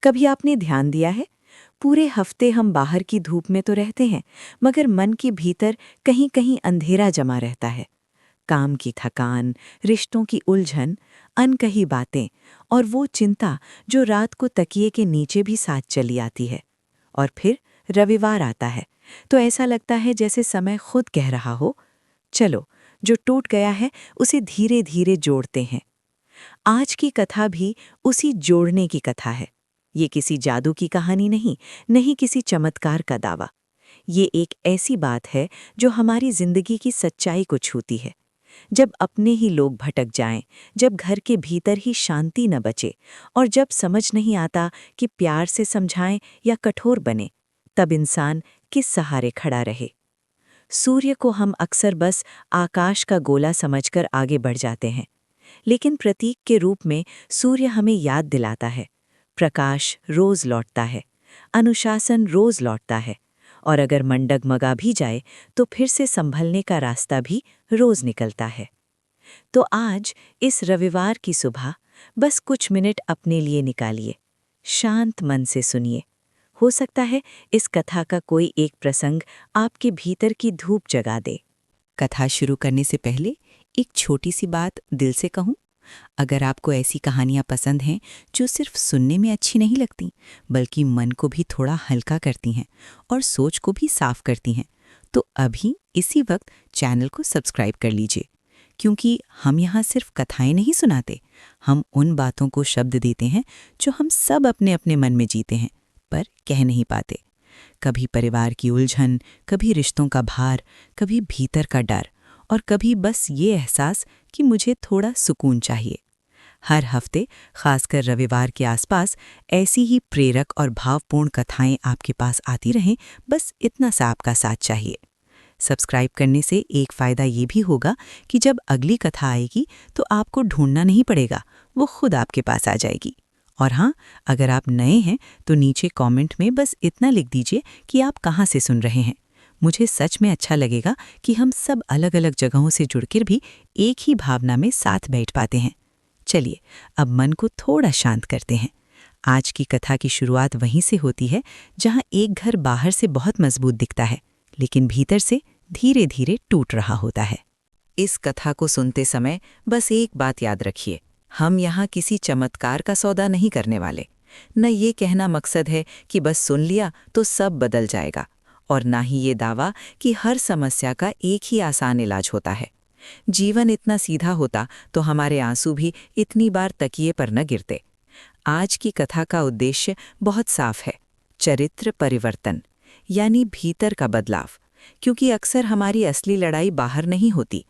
कभी आपने ध्यान दिया है, पूरे हफ्ते हम बाहर की धूप में तो रहते हैं, मगर मन के भीतर कहीं कहीं अंधेरा जमा रहता है। काम की थकान, रिश्तों की उलझन, अनकही बातें और वो चिंता जो रात को तकिए के नीचे भी साथ चली आती है। और फिर रविवार आता है तो ऐसा लगता है जैसे समय खुद कह रहा हो, चलो, जो टूट गया है उसे धीरे धीरे जोड़ते हैं। आज की कथा भी उसी जोड़ने की कथा है। ये किसी जादू की कहानी नहीं, नहीं किसी चमत्कार का दावा। ये एक ऐसी बात है जो हमारी जिंदगी की सच्चाई को छूती है। जब अपने ही लोग भटक जाएं, जब घर के भीतर ही शांति न बचे और जब समझ नहीं आता कि प्यार से समझाएं या कठोर बने, तब इंसान किस सहारे खड़ा रहे। सूर्य को हम अक्सर बस आकाश का गोला समझकर आगे बढ़ जाते हैं, लेकिन प्रतीक के रूप में सूर्य हमें याद दिलाता है, प्रकाश रोज लौटता है, अनुशासन रोज लौटता है, और अगर मन डगमगा भी जाए तो फिर से संभलने का रास्ता भी रोज निकलता है। तो आज इस रविवार की सुबह बस कुछ मिनट अपने लिए निकालिए, शांत मन से सुनिए। हो सकता है इस कथा का कोई एक प्रसंग आपके भीतर की धूप जगा दे। कथा शुरू करने से पहले एक छोटी सी बात दिल से कहूं। अगर आपको ऐसी कहानियां पसंद हैं जो सिर्फ सुनने में अच्छी नहीं लगती, बल्कि मन को भी थोड़ा हल्का करती हैं और सोच को भी साफ करती हैं, तो अभी इसी वक्त चैनल को सब्सक्राइब कर लीजिए। क्योंकि हम यहाँ सिर्फ कथाएं नहीं सुनाते, हम उन बातों को शब्द देते हैं जो हम सब अपने अपने मन में जीते हैं पर कह नहीं पाते। कभी परिवार की उलझन, कभी रिश्तों का भार, कभी भीतर का डर, और कभी बस ये एहसास कि मुझे थोड़ा सुकून चाहिए। हर हफ्ते, खासकर रविवार के आसपास, ऐसी ही प्रेरक और भावपूर्ण कथाएं आपके पास आती रहें, बस इतना सा आपका साथ चाहिए। सब्सक्राइब करने से एक फ़ायदा ये भी होगा कि जब अगली कथा आएगी तो आपको ढूंढना नहीं पड़ेगा, वो खुद आपके पास आ जाएगी। और हाँ, अगर आप नए हैं तो नीचे कमेंट में बस इतना लिख दीजिए कि आप कहाँ से सुन रहे हैं। मुझे सच में अच्छा लगेगा कि हम सब अलग अलग जगहों से जुड़कर भी एक ही भावना में साथ बैठ पाते हैं। चलिए, अब मन को थोड़ा शांत करते हैं। आज की कथा की शुरुआत वहीं से होती है जहाँ एक घर बाहर से बहुत मजबूत दिखता है, लेकिन भीतर से धीरे धीरे टूट रहा होता है। इस कथा को सुनते समय बस एक बात याद रखिए, हम यहाँ किसी चमत्कार का सौदा नहीं करने वाले। न ये कहना मकसद है कि बस सुन लिया तो सब बदल जाएगा, और ना ही ये दावा कि हर समस्या का एक ही आसान इलाज होता है। जीवन इतना सीधा होता तो हमारे आंसू भी इतनी बार तकिए पर न गिरते। आज की कथा का उद्देश्य बहुत साफ है, चरित्र परिवर्तन, यानी भीतर का बदलाव। क्योंकि अक्सर हमारी असली लड़ाई बाहर नहीं होती,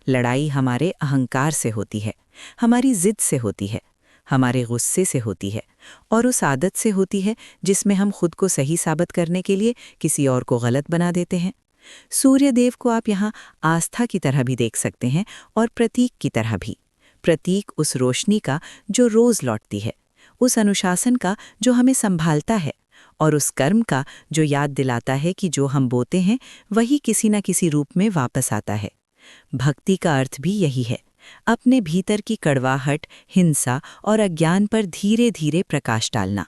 लड़ाई हमारे अहंकार से होती है, हमारी जिद से होती है, हमारे गुस्से से होती है, और उस आदत से होती है जिसमें हम खुद को सही साबित करने के लिए किसी और को गलत बना देते हैं। सूर्यदेव को आप यहाँ आस्था की तरह भी देख सकते हैं और प्रतीक की तरह भी। प्रतीक उस रोशनी का जो रोज लौटती है, उस अनुशासन का जो हमें संभालता है, और उस कर्म का जो याद दिलाता है कि जो हम बोते हैं वही किसी न किसी रूप में वापस आता है। भक्ति का अर्थ भी यही है, अपने भीतर की कड़वाहट, हिंसा और अज्ञान पर धीरे धीरे प्रकाश डालना।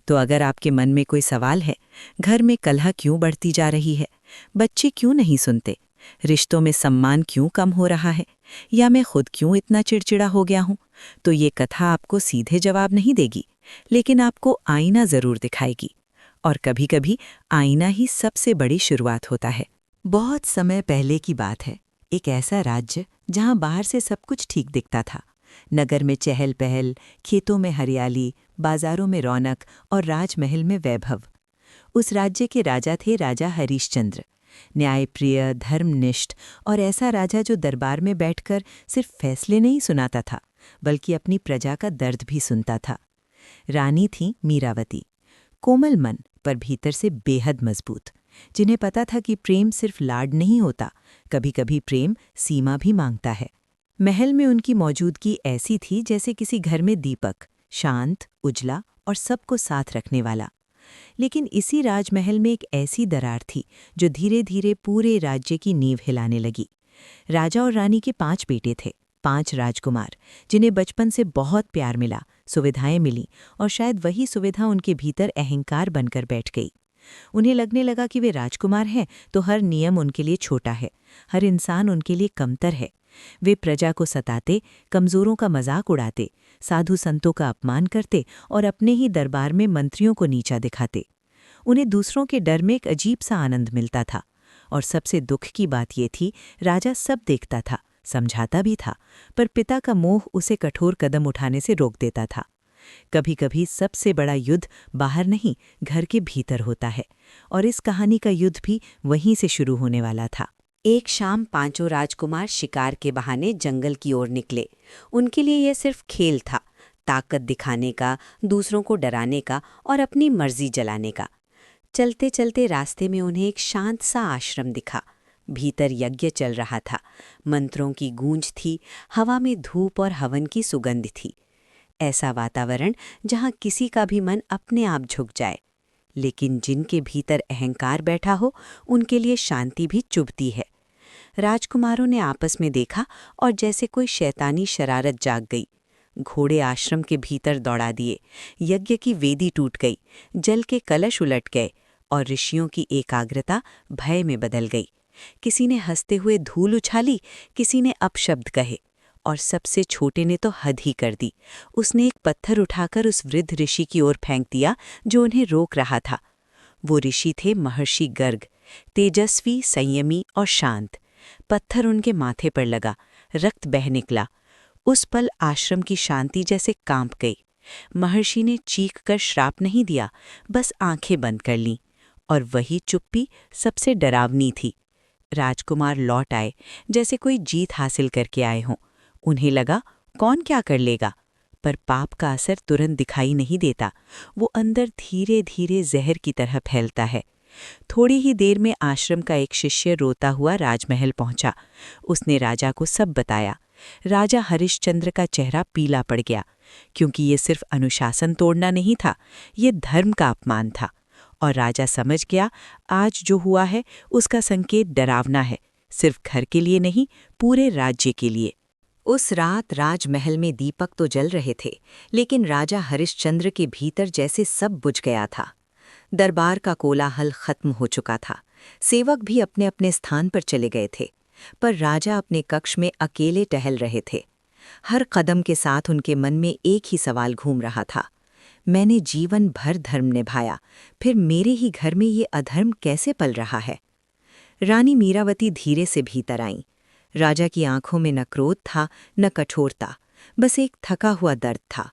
तो अगर आपके मन में कोई सवाल है, घर में कलह क्यों बढ़ती जा रही है, बच्चे क्यों नहीं सुनते, रिश्तों में सम्मान क्यों कम हो रहा है, या मैं खुद क्यों इतना चिड़चिड़ा हो गया हूँ, तो ये कथा आपको सीधे जवाब नहीं देगी, लेकिन आपको आईना जरूर दिखाएगी। और कभी-कभी आईना ही सबसे बड़ी शुरुआत होता है। बहुत समय पहले की बात है, एक ऐसा राज्य जहां बाहर से सब कुछ ठीक दिखता था। नगर में चहल पहल, खेतों में हरियाली, बाजारों में रौनक और राजमहल में वैभव। उस राज्य के राजा थे राजा हरिश्चंद्र, न्यायप्रिय, धर्मनिष्ठ, और ऐसा राजा जो दरबार में बैठकर सिर्फ फैसले नहीं सुनाता था, बल्कि अपनी प्रजा का दर्द भी सुनता था। रानी थी मीरावती, कोमल मन पर भीतर से बेहद मजबूत, जिन्हें पता था कि प्रेम सिर्फ लाड नहीं होता, कभी कभी प्रेम सीमा भी मांगता है। महल में उनकी मौजूदगी ऐसी थी जैसे किसी घर में दीपक, शांत, उजला और सबको साथ रखने वाला। लेकिन इसी राजमहल में एक ऐसी दरार थी जो धीरे धीरे पूरे राज्य की नींव हिलाने लगी। राजा और रानी के 5 बेटे थे, 5 राजकुमार, जिन्हें बचपन से बहुत प्यार मिला, सुविधाएं मिली और शायद वही सुविधा उनके भीतर अहंकार बनकर बैठ गई। उन्हें लगने लगा कि वे राजकुमार हैं तो हर नियम उनके लिए छोटा है, हर इंसान उनके लिए कमतर है। वे प्रजा को सताते, कमजोरों का मजाक उड़ाते, साधु संतों का अपमान करते और अपने ही दरबार में मंत्रियों को नीचा दिखाते। उन्हें दूसरों के डर में एक अजीब सा आनंद मिलता था। और सबसे दुख की बात ये थी, राजा सब देखता था, समझाता भी था, पर पिता का मोह उसे कठोर कदम उठाने से रोक देता था। कभी कभी सबसे बड़ा युद्ध बाहर नहीं, घर के भीतर होता है, और इस कहानी का युद्ध भी वहीं से शुरू होने वाला था। एक शाम पांचों राजकुमार शिकार के बहाने जंगल की ओर निकले। उनके लिए यह सिर्फ खेल था, ताकत दिखाने का, दूसरों को डराने का और अपनी मर्जी जलाने का। चलते चलते रास्ते में उन्हें एक शांत सा आश्रम दिखा। भीतर यज्ञ चल रहा था, मंत्रों की गूंज थी, हवा में धूप और हवन की सुगंध थी। ऐसा वातावरण जहां किसी का भी मन अपने आप झुक जाए। लेकिन जिनके भीतर अहंकार बैठा हो, उनके लिए शांति भी चुभती है। राजकुमारों ने आपस में देखा और जैसे कोई शैतानी शरारत जाग गई। घोड़े आश्रम के भीतर दौड़ा दिए, यज्ञ की वेदी टूट गई, जल के कलश उलट गए और ऋषियों की एकाग्रता भय में बदल गई। किसी ने हंसते हुए धूल उछाली, किसी ने अपशब्द कहे, और सबसे छोटे ने तो हद ही कर दी। उसने एक पत्थर उठाकर उस वृद्ध ऋषि की ओर फेंक दिया जो उन्हें रोक रहा था। वो ऋषि थे महर्षि गर्ग, तेजस्वी, संयमी और शांत। पत्थर उनके माथे पर लगा, रक्त बह निकला। उस पल आश्रम की शांति जैसे कांप गई। महर्षि ने चीख कर श्राप नहीं दिया, बस आंखें बंद कर लीं, और वही चुप्पी सबसे डरावनी थी। राजकुमार लौट आए, जैसे कोई जीत हासिल करके आए हों। उन्हें लगा कौन क्या कर लेगा, पर पाप का असर तुरंत दिखाई नहीं देता। वो अंदर धीरे धीरे जहर की तरह फैलता है। थोड़ी ही देर में आश्रम का एक शिष्य रोता हुआ राजमहल पहुंचा। उसने राजा को सब बताया। राजा हरिश्चंद्र का चेहरा पीला पड़ गया, क्योंकि ये सिर्फ अनुशासन तोड़ना नहीं था, ये धर्म का अपमान था। और राजा समझ गया, आज जो हुआ है उसका संकेत डरावना है, सिर्फ घर के लिए नहीं, पूरे राज्य के लिए। उस रात राजमहल में दीपक तो जल रहे थे, लेकिन राजा हरिश्चंद्र के भीतर जैसे सब बुझ गया था। दरबार का कोलाहल खत्म हो चुका था। सेवक भी अपने अपने स्थान पर चले गए थे, पर राजा अपने कक्ष में अकेले टहल रहे थे। हर कदम के साथ उनके मन में एक ही सवाल घूम रहा था, मैंने जीवन भर धर्म निभाया, फिर मेरे ही घर में ये अधर्म कैसे पल रहा है। रानी मीरावती धीरे से भीतर आईं। राजा की आंखों में न क्रोध था न कठोरता, बस एक थका हुआ दर्द था।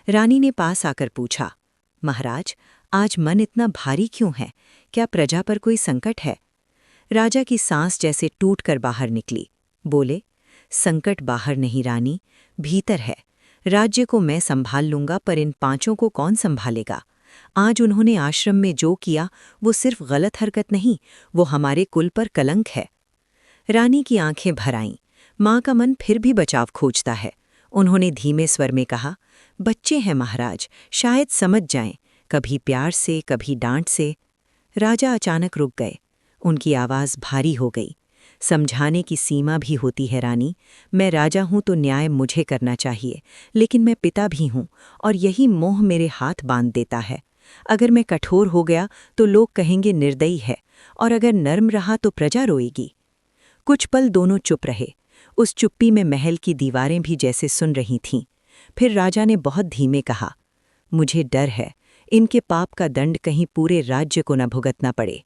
रानी ने पास आकर पूछा, महाराज, आज मन इतना भारी क्यों है? क्या प्रजा पर कोई संकट है? राजा की सांस जैसे टूटकर बाहर निकली। बोले, संकट बाहर नहीं रानी, भीतर है। राज्य को मैं संभाल लूंगा, पर इन पांचों को कौन संभालेगा? आज उन्होंने आश्रम में जो किया वो सिर्फ गलत हरकत नहीं, वो हमारे कुल पर कलंक है। रानी की आंखें भर आईं। माँ का मन फिर भी बचाव खोजता है। उन्होंने धीमे स्वर में कहा, बच्चे हैं महाराज, शायद समझ जाएं, कभी प्यार से कभी डांट से। राजा अचानक रुक गए। उनकी आवाज़ भारी हो गई। समझाने की सीमा भी होती है रानी। मैं राजा हूं तो न्याय मुझे करना चाहिए, लेकिन मैं पिता भी हूं और यही मोह मेरे हाथ बांध देता है। अगर मैं कठोर हो गया तो लोग कहेंगे निर्दयी है, और अगर नर्म रहा तो प्रजा रोएगी। कुछ पल दोनों चुप रहे। उस चुप्पी में महल की दीवारें भी जैसे सुन रही थीं। फिर राजा ने बहुत धीमे कहा, मुझे डर है इनके पाप का दंड कहीं पूरे राज्य को न भुगतना पड़े।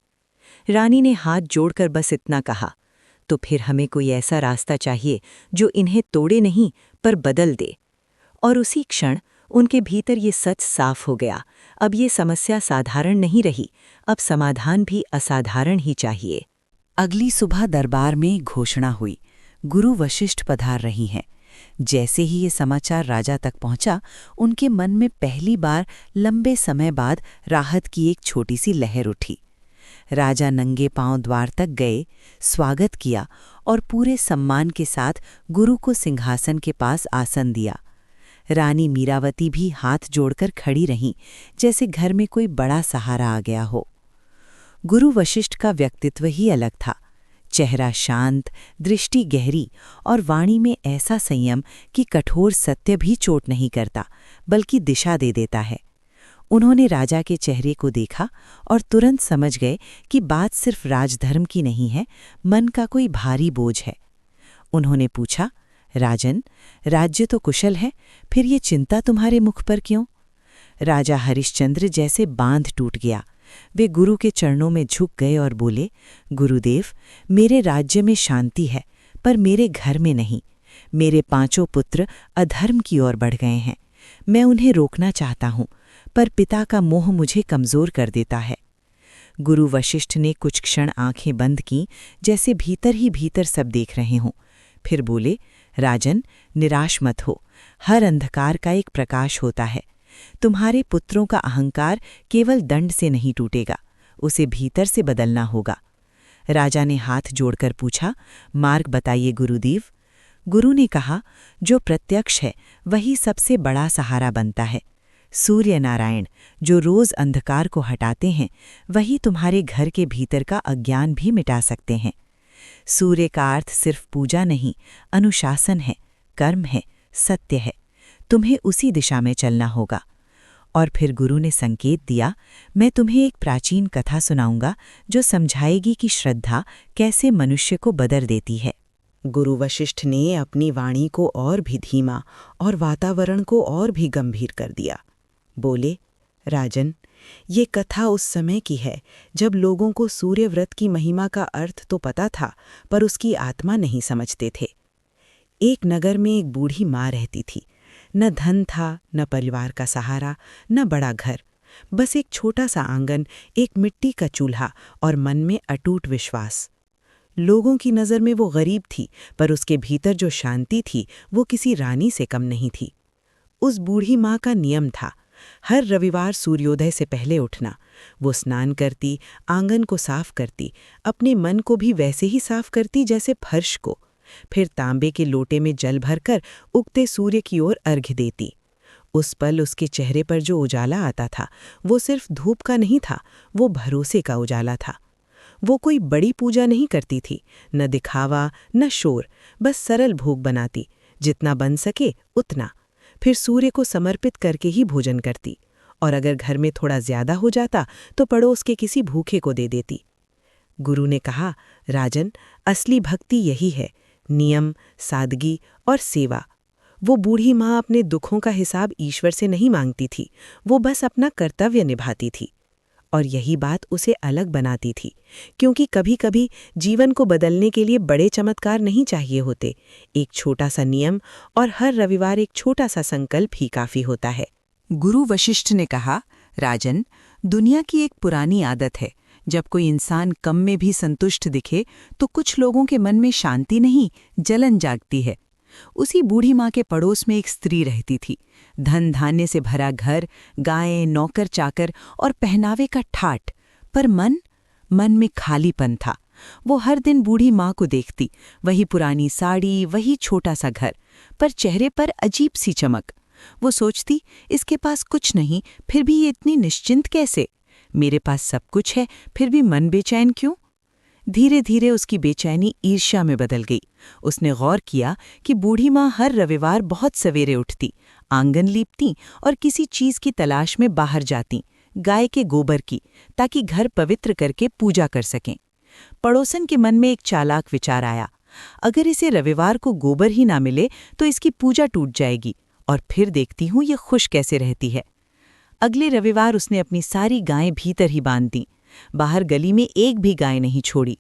रानी ने हाथ जोड़कर बस इतना कहा, तो फिर हमें कोई ऐसा रास्ता चाहिए जो इन्हें तोड़े नहीं पर बदल दे। और उसी क्षण उनके भीतर ये सच साफ हो गया, अब ये समस्या साधारण नहीं रही, अब समाधान भी असाधारण ही चाहिए। अगली सुबह दरबार में घोषणा हुई, गुरु वशिष्ठ पधार रही हैं। जैसे ही ये समाचार राजा तक पहुंचा, उनके मन में पहली बार लंबे समय बाद राहत की एक छोटी सी लहर उठी। राजा नंगे पांव द्वार तक गए, स्वागत किया और पूरे सम्मान के साथ गुरु को सिंहासन के पास आसन दिया। रानी मीरावती भी हाथ जोड़कर खड़ी रहीं, जैसे घर में कोई बड़ा सहारा आ गया हो। गुरु वशिष्ठ का व्यक्तित्व ही अलग था। चेहरा शांत, दृष्टि गहरी और वाणी में ऐसा संयम कि कठोर सत्य भी चोट नहीं करता, बल्कि दिशा दे देता है। उन्होंने राजा के चेहरे को देखा और तुरंत समझ गए कि बात सिर्फ राजधर्म की नहीं है, मन का कोई भारी बोझ है। उन्होंने पूछा, राजन, राज्य तो कुशल है, फिर ये चिंता तुम्हारे मुख पर क्यों? राजा हरिश्चंद्र जैसे बांध टूट गया। वे गुरु के चरणों में झुक गए और बोले, गुरुदेव, मेरे राज्य में शांति है, पर मेरे घर में नहीं। मेरे 5 पुत्र अधर्म की ओर बढ़ गए हैं। मैं उन्हें रोकना चाहता हूँ, पर पिता का मोह मुझे कमज़ोर कर देता है। गुरु वशिष्ठ ने कुछ क्षण आंखें बंद कीं, जैसे भीतर ही भीतर सब देख रहे हों। फिर बोले, राजन, निराश मत हो। हर अंधकार का एक प्रकाश होता है। तुम्हारे पुत्रों का अहंकार केवल दंड से नहीं टूटेगा, उसे भीतर से बदलना होगा। राजा ने हाथ जोड़कर पूछा, मार्ग बताइए गुरुदेव। गुरु ने कहा, जो प्रत्यक्ष है वही सबसे बड़ा सहारा बनता है। सूर्य नारायण, जो रोज अंधकार को हटाते हैं, वही तुम्हारे घर के भीतर का अज्ञान भी मिटा सकते हैं। सूर्य का अर्थ सिर्फ पूजा नहीं, अनुशासन है, कर्म है, सत्य है। तुम्हें उसी दिशा में चलना होगा। और फिर गुरु ने संकेत दिया, मैं तुम्हें एक प्राचीन कथा सुनाऊंगा जो समझाएगी कि श्रद्धा कैसे मनुष्य को बदल देती है। गुरु वशिष्ठ ने अपनी वाणी को और भी धीमा और वातावरण को और भी गंभीर कर दिया। बोले, राजन, ये कथा उस समय की है जब लोगों को सूर्य व्रत की महिमा का अर्थ तो पता था, पर उसकी आत्मा नहीं समझते थे। एक नगर में एक बूढ़ी माँ रहती थी। न धन था, न परिवार का सहारा, न बड़ा घर, बस एक छोटा सा आंगन, एक मिट्टी का चूल्हा और मन में अटूट विश्वास। लोगों की नज़र में वो गरीब थी, पर उसके भीतर जो शांति थी वो किसी रानी से कम नहीं थी। उस बूढ़ी माँ का नियम था, हर रविवार सूर्योदय से पहले उठना। वो स्नान करती, आंगन को साफ करती, अपने मन को भी वैसे ही साफ करती जैसे फर्श को। फिर तांबे के लोटे में जल भरकर उगते सूर्य की ओर अर्घ्य देती। उस पल उसके चेहरे पर जो उजाला आता था, वो सिर्फ धूप का नहीं था, वो भरोसे का उजाला था। वो कोई बड़ी पूजा नहीं करती थी, न दिखावा न शोर, बस सरल भोग बनाती, जितना बन सके उतना। फिर सूर्य को समर्पित करके ही भोजन करती, और अगर घर में थोड़ा ज्यादा हो जाता तो पड़ोस के किसी भूखे को दे देती। गुरु ने कहा, राजन, असली भक्ति यही है, नियम, सादगी और सेवा। वो बूढ़ी माँ अपने दुखों का हिसाब ईश्वर से नहीं मांगती थी, वो बस अपना कर्तव्य निभाती थी। और यही बात उसे अलग बनाती थी, क्योंकि कभी-कभी जीवन को बदलने के लिए बड़े चमत्कार नहीं चाहिए होते। एक छोटा सा नियम और हर रविवार एक छोटा सा संकल्प ही काफी होता है। गुरु वशिष्ठ ने कहा, राजन, दुनिया की एक पुरानी आदत है, जब कोई इंसान कम में भी संतुष्ट दिखे तो कुछ लोगों के मन में शांति नहीं, जलन जागती है। उसी बूढ़ी माँ के पड़ोस में एक स्त्री रहती थी। धन धान्य से भरा घर, गायें, नौकर चाकर और पहनावे का ठाट, पर मन में खालीपन था। वो हर दिन बूढ़ी माँ को देखती, वही पुरानी साड़ी, वही छोटा सा घर, पर चेहरे पर अजीब सी चमक। वो सोचती, इसके पास कुछ नहीं, फिर भी ये इतनी निश्चिंत कैसे? मेरे पास सब कुछ है, फिर भी मन बेचैन क्यों? धीरे धीरे उसकी बेचैनी ईर्ष्या में बदल गई। उसने गौर किया कि बूढ़ी माँ हर रविवार बहुत सवेरे उठती, आंगन लीपती और किसी चीज की तलाश में बाहर जाती, गाय के गोबर की, ताकि घर पवित्र करके पूजा कर सकें। पड़ोसन के मन में एक चालाक विचार आया, अगर इसे रविवार को गोबर ही ना मिले तो इसकी पूजा टूट जाएगी, और फिर देखती हूँ ये खुश कैसे रहती है। अगले रविवार उसने अपनी सारी गायें भीतर ही बांध दी, बाहर गली में एक भी गाय नहीं छोड़ी।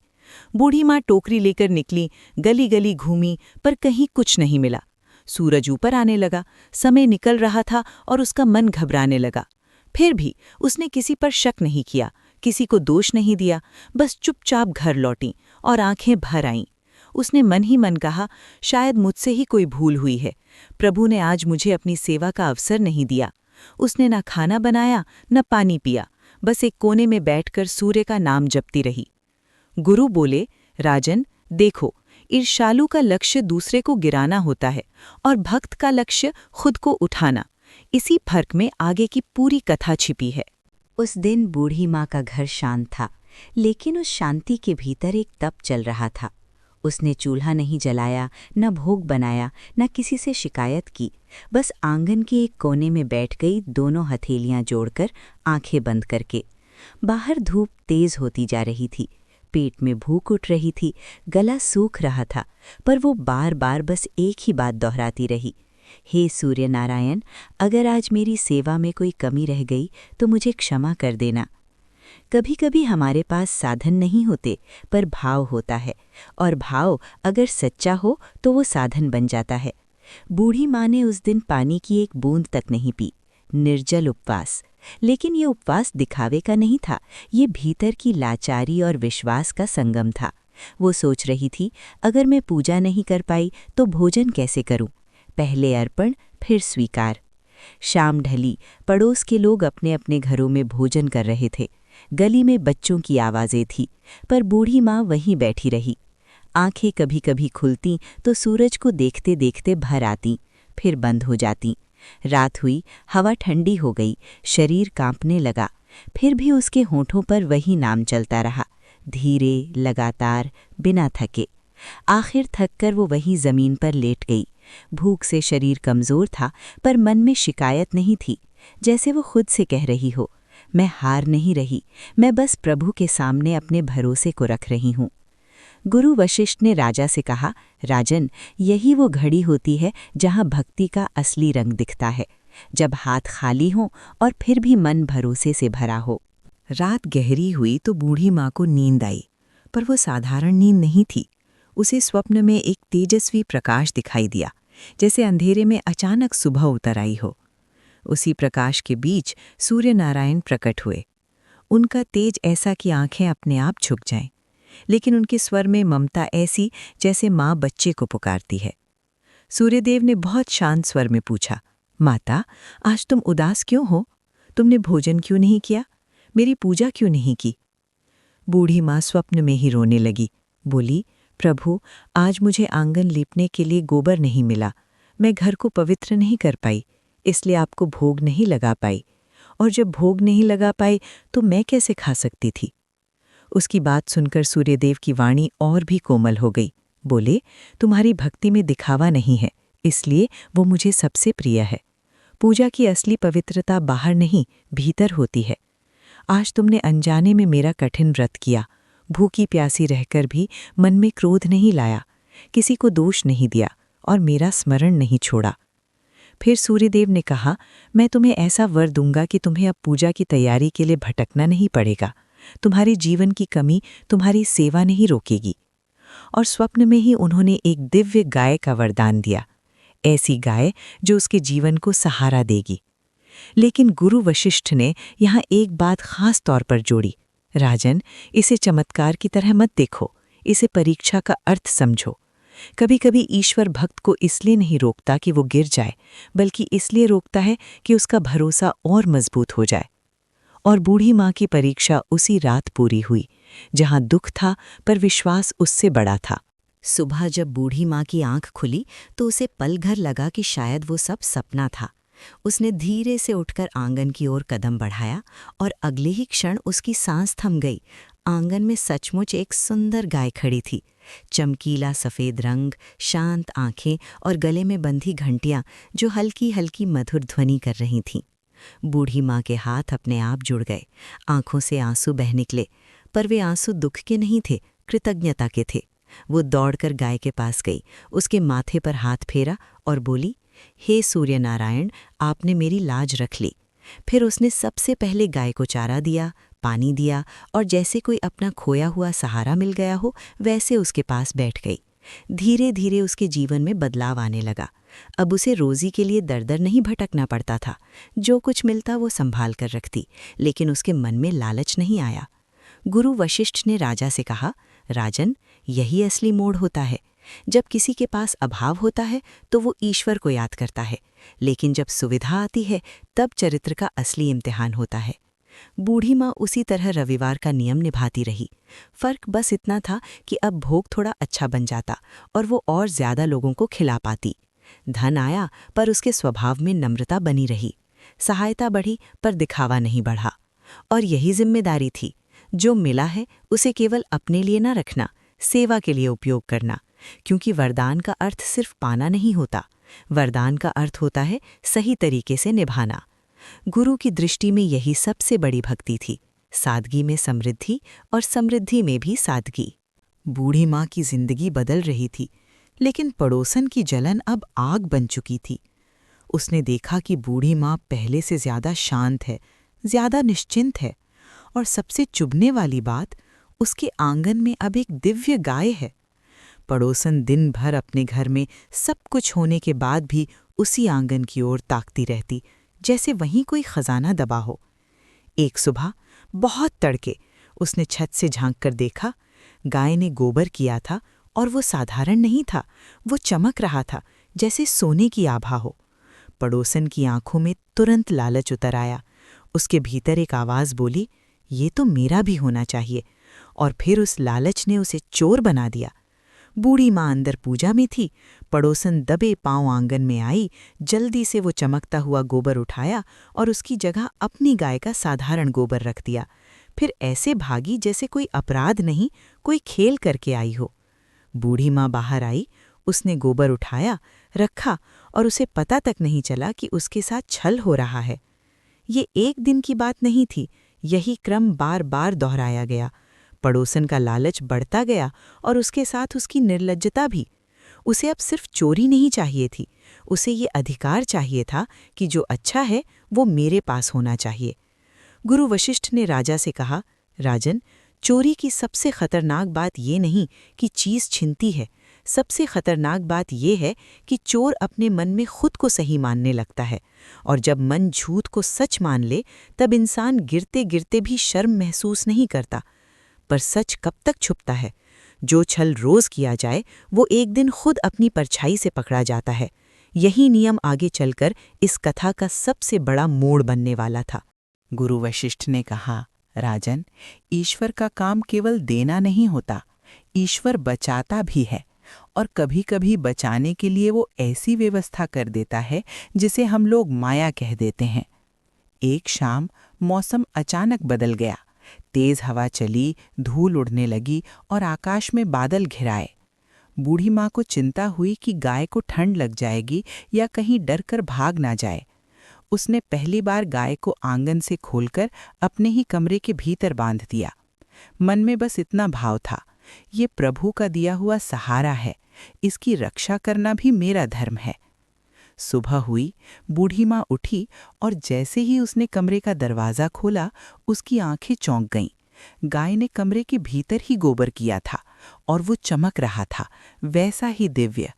बूढ़ी माँ टोकरी लेकर निकली, गली गली घूमी, पर कहीं कुछ नहीं मिला। सूरज ऊपर आने लगा, समय निकल रहा था और उसका मन घबराने लगा। फिर भी उसने किसी पर शक नहीं किया, किसी को दोष नहीं दिया, बस चुपचाप घर लौटी और आंखें भर आईं। उसने मन ही मन कहा, शायद मुझसे ही कोई भूल हुई है, प्रभु ने आज मुझे अपनी सेवा का अवसर नहीं दिया। उसने न खाना बनाया न पानी पिया, बस एक कोने में बैठकर सूर्य का नाम जपती रही। गुरु बोले, राजन, देखो, ईर्ष्यालु का लक्ष्य दूसरे को गिराना होता है और भक्त का लक्ष्य खुद को उठाना। इसी फर्क में आगे की पूरी कथा छिपी है। उस दिन बूढ़ी माँ का घर शांत था, लेकिन उस शांति के भीतर एक तप चल रहा था। उसने चूल्हा नहीं जलाया, न भोग बनाया, न किसी से शिकायत की। बस आंगन के एक कोने में बैठ गई, दोनों हथेलियां जोड़कर, आंखें बंद करके। बाहर धूप तेज होती जा रही थी, पेट में भूख उठ रही थी, गला सूख रहा था, पर वो बार बार बस एक ही बात दोहराती रही, हे सूर्य नारायण, अगर आज मेरी सेवा में कोई कमी रह गई तो मुझे क्षमा कर देना। कभी कभी हमारे पास साधन नहीं होते, पर भाव होता है, और भाव अगर सच्चा हो तो वो साधन बन जाता है। बूढ़ी माँ ने उस दिन पानी की एक बूंद तक नहीं पी, निर्जल उपवास। लेकिन ये उपवास दिखावे का नहीं था, ये भीतर की लाचारी और विश्वास का संगम था। वो सोच रही थी, अगर मैं पूजा नहीं कर पाई तो भोजन कैसे करूं? पहले अर्पण, फिर स्वीकार। शाम ढली, पड़ोस के लोग अपने अपने घरों में भोजन कर रहे थे। गली में बच्चों की आवाज़ें थी, पर बूढ़ी माँ वहीं बैठी रही। आंखें कभी कभी खुलती तो सूरज को देखते देखते भर आती, फिर बंद हो जाती। रात हुई, हवा ठंडी हो गई, शरीर कांपने लगा, फिर भी उसके होठों पर वही नाम चलता रहा, धीरे, लगातार, बिना थके। आखिर थककर वो वहीं जमीन पर लेट गई। भूख से शरीर कमज़ोर था, पर मन में शिकायत नहीं थी, जैसे वो खुद से कह रही हो, मैं हार नहीं रही, मैं बस प्रभु के सामने अपने भरोसे को रख रही हूँ। गुरु वशिष्ठ ने राजा से कहा, राजन, यही वो घड़ी होती है जहाँ भक्ति का असली रंग दिखता है, जब हाथ खाली हों और फिर भी मन भरोसे से भरा हो। रात गहरी हुई तो बूढ़ी माँ को नींद आई, पर वो साधारण नींद नहीं थी। उसे स्वप्न में एक तेजस्वी प्रकाश दिखाई दिया, जैसे अंधेरे में अचानक सुबह उतर आई हो। उसी प्रकाश के बीच सूर्य नारायण प्रकट हुए। उनका तेज ऐसा कि आंखें अपने आप झुक जाएं, लेकिन उनके स्वर में ममता ऐसी जैसे माँ बच्चे को पुकारती है। सूर्यदेव ने बहुत शांत स्वर में पूछा, माता, आज तुम उदास क्यों हो? तुमने भोजन क्यों नहीं किया? मेरी पूजा क्यों नहीं की? बूढ़ी माँ स्वप्न में ही रोने लगी, बोली, प्रभु, आज मुझे आंगन लीपने के लिए गोबर नहीं मिला, मैं घर को पवित्र नहीं कर पाई, इसलिए आपको भोग नहीं लगा पाई, और जब भोग नहीं लगा पाई तो मैं कैसे खा सकती थी? उसकी बात सुनकर सूर्यदेव की वाणी और भी कोमल हो गई। बोले, तुम्हारी भक्ति में दिखावा नहीं है, इसलिए वो मुझे सबसे प्रिय है। पूजा की असली पवित्रता बाहर नहीं, भीतर होती है। आज तुमने अनजाने में मेरा कठिन व्रत किया, भूखी प्यासी रहकर भी मन में क्रोध नहीं लाया, किसी को दोष नहीं दिया और मेरा स्मरण नहीं छोड़ा। फिर सूर्यदेव ने कहा, मैं तुम्हें ऐसा वर दूंगा कि तुम्हें अब पूजा की तैयारी के लिए भटकना नहीं पड़ेगा, तुम्हारे जीवन की कमी तुम्हारी सेवा नहीं रोकेगी। और स्वप्न में ही उन्होंने एक दिव्य गाय का वरदान दिया, ऐसी गाय जो उसके जीवन को सहारा देगी। लेकिन गुरु वशिष्ठ ने यहाँ एक बात खास तौर पर जोड़ी, राजन, इसे चमत्कार की तरह मत देखो, इसे परीक्षा का अर्थ समझो। कभी कभी ईश्वर भक्त को इसलिए नहीं रोकता कि वो गिर जाए, बल्कि इसलिए रोकता है कि उसका भरोसा और मजबूत हो जाए। और बूढ़ी माँ की परीक्षा उसी रात पूरी हुई, जहाँ दुख था पर विश्वास उससे बड़ा था। सुबह जब बूढ़ी माँ की आंख खुली तो उसे पल भर लगा कि शायद वो सब सपना था। उसने धीरे से उठकर आंगन की ओर कदम बढ़ाया और अगले ही क्षण उसकी सांस थम गई। आंगन में सचमुच एक सुंदर गाय खड़ी थी। चमकीला सफ़ेद रंग, शांत आंखें और गले में बंधी घंटियां जो हल्की हल्की मधुर ध्वनि कर रही थीं। बूढ़ी माँ के हाथ अपने आप जुड़ गए, आंखों से आंसू बह निकले, पर वे आंसू दुख के नहीं थे, कृतज्ञता के थे। वो दौड़कर गाय के पास गई, उसके माथे पर हाथ फेरा और बोली, हे सूर्य नारायण, आपने मेरी लाज रख ली। फिर उसने सबसे पहले गाय को चारा दिया, पानी दिया और जैसे कोई अपना खोया हुआ सहारा मिल गया हो वैसे उसके पास बैठ गई। धीरे धीरे उसके जीवन में बदलाव आने लगा। अब उसे रोजी के लिए दर दर नहीं भटकना पड़ता था, जो कुछ मिलता वो संभाल कर रखती, लेकिन उसके मन में लालच नहीं आया। गुरु वशिष्ठ ने राजा से कहा, राजन, यही असली मोड़ होता है। जब किसी के पास अभाव होता है तो वो ईश्वर को याद करता है, लेकिन जब सुविधा आती है तब चरित्र का असली इम्तिहान होता है। बूढ़ी माँ उसी तरह रविवार का नियम निभाती रही। फर्क बस इतना था कि अब भोग थोड़ा अच्छा बन जाता और वो और ज्यादा लोगों को खिला पाती। धन आया पर उसके स्वभाव में नम्रता बनी रही। सहायता बढ़ी पर दिखावा नहीं बढ़ा। और यही जिम्मेदारी थी, जो मिला है उसे केवल अपने लिए न रखना, सेवा के लिए उपयोग करना, क्योंकि वरदान का अर्थ सिर्फ पाना नहीं होता। वरदान का अर्थ होता है सही तरीके से निभाना। गुरु की दृष्टि में यही सबसे बड़ी भक्ति थी, सादगी में समृद्धि और समृद्धि में भी सादगी। बूढ़ी माँ की जिंदगी बदल रही थी, लेकिन पड़ोसन की जलन अब आग बन चुकी थी। उसने देखा कि बूढ़ी माँ पहले से ज्यादा शांत है, ज्यादा निश्चिंत है, और सबसे चुभने वाली बात, उसके आंगन में अब एक दिव्य गाय है। पड़ोसन दिन भर अपने घर में सब कुछ होने के बाद भी उसी आंगन की ओर ताकती रहती, जैसे वहीं कोई खजाना दबा हो। एक सुबह बहुत तड़के उसने छत से झांककर देखा, गाय ने गोबर किया था और वो साधारण नहीं था, वो चमक रहा था जैसे सोने की आभा हो। पड़ोसन की आंखों में तुरंत लालच उतर आया। उसके भीतर एक आवाज़ बोली, ये तो मेरा भी होना चाहिए, और फिर उस लालच ने उसे चोर बना दिया। बूढ़ी माँ अंदर पूजा में थी, पड़ोसन दबे पांव आंगन में आई, जल्दी से वो चमकता हुआ गोबर उठाया और उसकी जगह अपनी गाय का साधारण गोबर रख दिया। फिर ऐसे भागी जैसे कोई अपराध नहीं, कोई खेल करके आई हो। बूढ़ी माँ बाहर आई, उसने गोबर उठाया, रखा, और उसे पता तक नहीं चला कि उसके साथ छल हो रहा है। ये एक दिन की बात नहीं थी, यही क्रम बार बार दोहराया गया। पड़ोसन का लालच बढ़ता गया और उसके साथ उसकी निर्लज्जता भी। उसे अब सिर्फ चोरी नहीं चाहिए थी, उसे ये अधिकार चाहिए था कि जो अच्छा है वो मेरे पास होना चाहिए। गुरु वशिष्ठ ने राजा से कहा, राजन, चोरी की सबसे खतरनाक बात ये नहीं कि चीज़ छिनती है, सबसे खतरनाक बात यह है कि चोर अपने मन में खुद को सही मानने लगता है, और जब मन झूठ को सच मान ले तब इंसान गिरते गिरते भी शर्म महसूस नहीं करता। पर सच कब तक छुपता है? जो छल रोज किया जाए वो एक दिन खुद अपनी परछाई से पकड़ा जाता है। यही नियम आगे चलकर इस कथा का सबसे बड़ा मोड़ बनने वाला था। गुरु वशिष्ठ ने कहा, राजन, ईश्वर का काम केवल देना नहीं होता, ईश्वर बचाता भी है, और कभी-कभी बचाने के लिए वो ऐसी व्यवस्था कर देता है जिसे हम लोग माया कह देते हैं। एक शाम मौसम अचानक बदल गया। तेज हवा चली, धूल उड़ने लगी और आकाश में बादल घिराए। बूढ़ी माँ को चिंता हुई कि गाय को ठंड लग जाएगी या कहीं डर कर भाग ना जाए। उसने पहली बार गाय को आंगन से खोलकर अपने ही कमरे के भीतर बांध दिया। मन में बस इतना भाव था, ये प्रभु का दिया हुआ सहारा है, इसकी रक्षा करना भी मेरा धर्म है। सुबह हुई, बूढ़ी माँ उठी और जैसे ही उसने कमरे का दरवाज़ा खोला, उसकी आंखें चौंक गईं। गाय ने कमरे के भीतर ही गोबर किया था और वो चमक रहा था, वैसा ही दिव्य।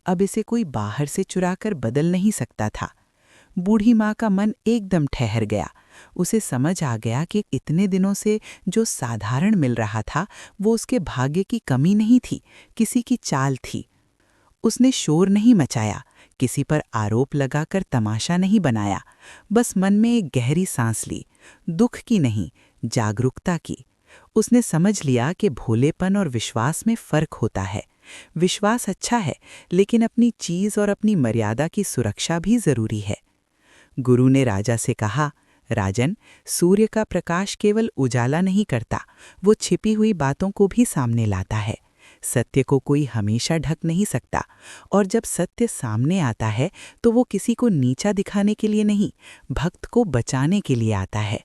अब इसे कोई बाहर से चुराकर बदल नहीं सकता था। बूढ़ी माँ का मन एकदम ठहर गया। उसे समझ आ गया कि इतने दिनों से जो साधारण मिल रहा था वो उसके भाग्य की कमी नहीं थी, किसी की चाल थी। उसने शोर नहीं मचाया, किसी पर आरोप लगाकर तमाशा नहीं बनाया, बस मन में एक गहरी सांस ली, दुख की नहीं, जागरूकता की। उसने समझ लिया कि भोलेपन और विश्वास में फर्क होता है। विश्वास अच्छा है, लेकिन अपनी चीज़ और अपनी मर्यादा की सुरक्षा भी जरूरी है। गुरु ने राजा से कहा, राजन, सूर्य का प्रकाश केवल उजाला नहीं करता, वो छिपी हुई बातों को भी सामने लाता है। सत्य को कोई हमेशा ढक नहीं सकता, और जब सत्य सामने आता है तो वो किसी को नीचा दिखाने के लिए नहीं, भक्त को बचाने के लिए आता है।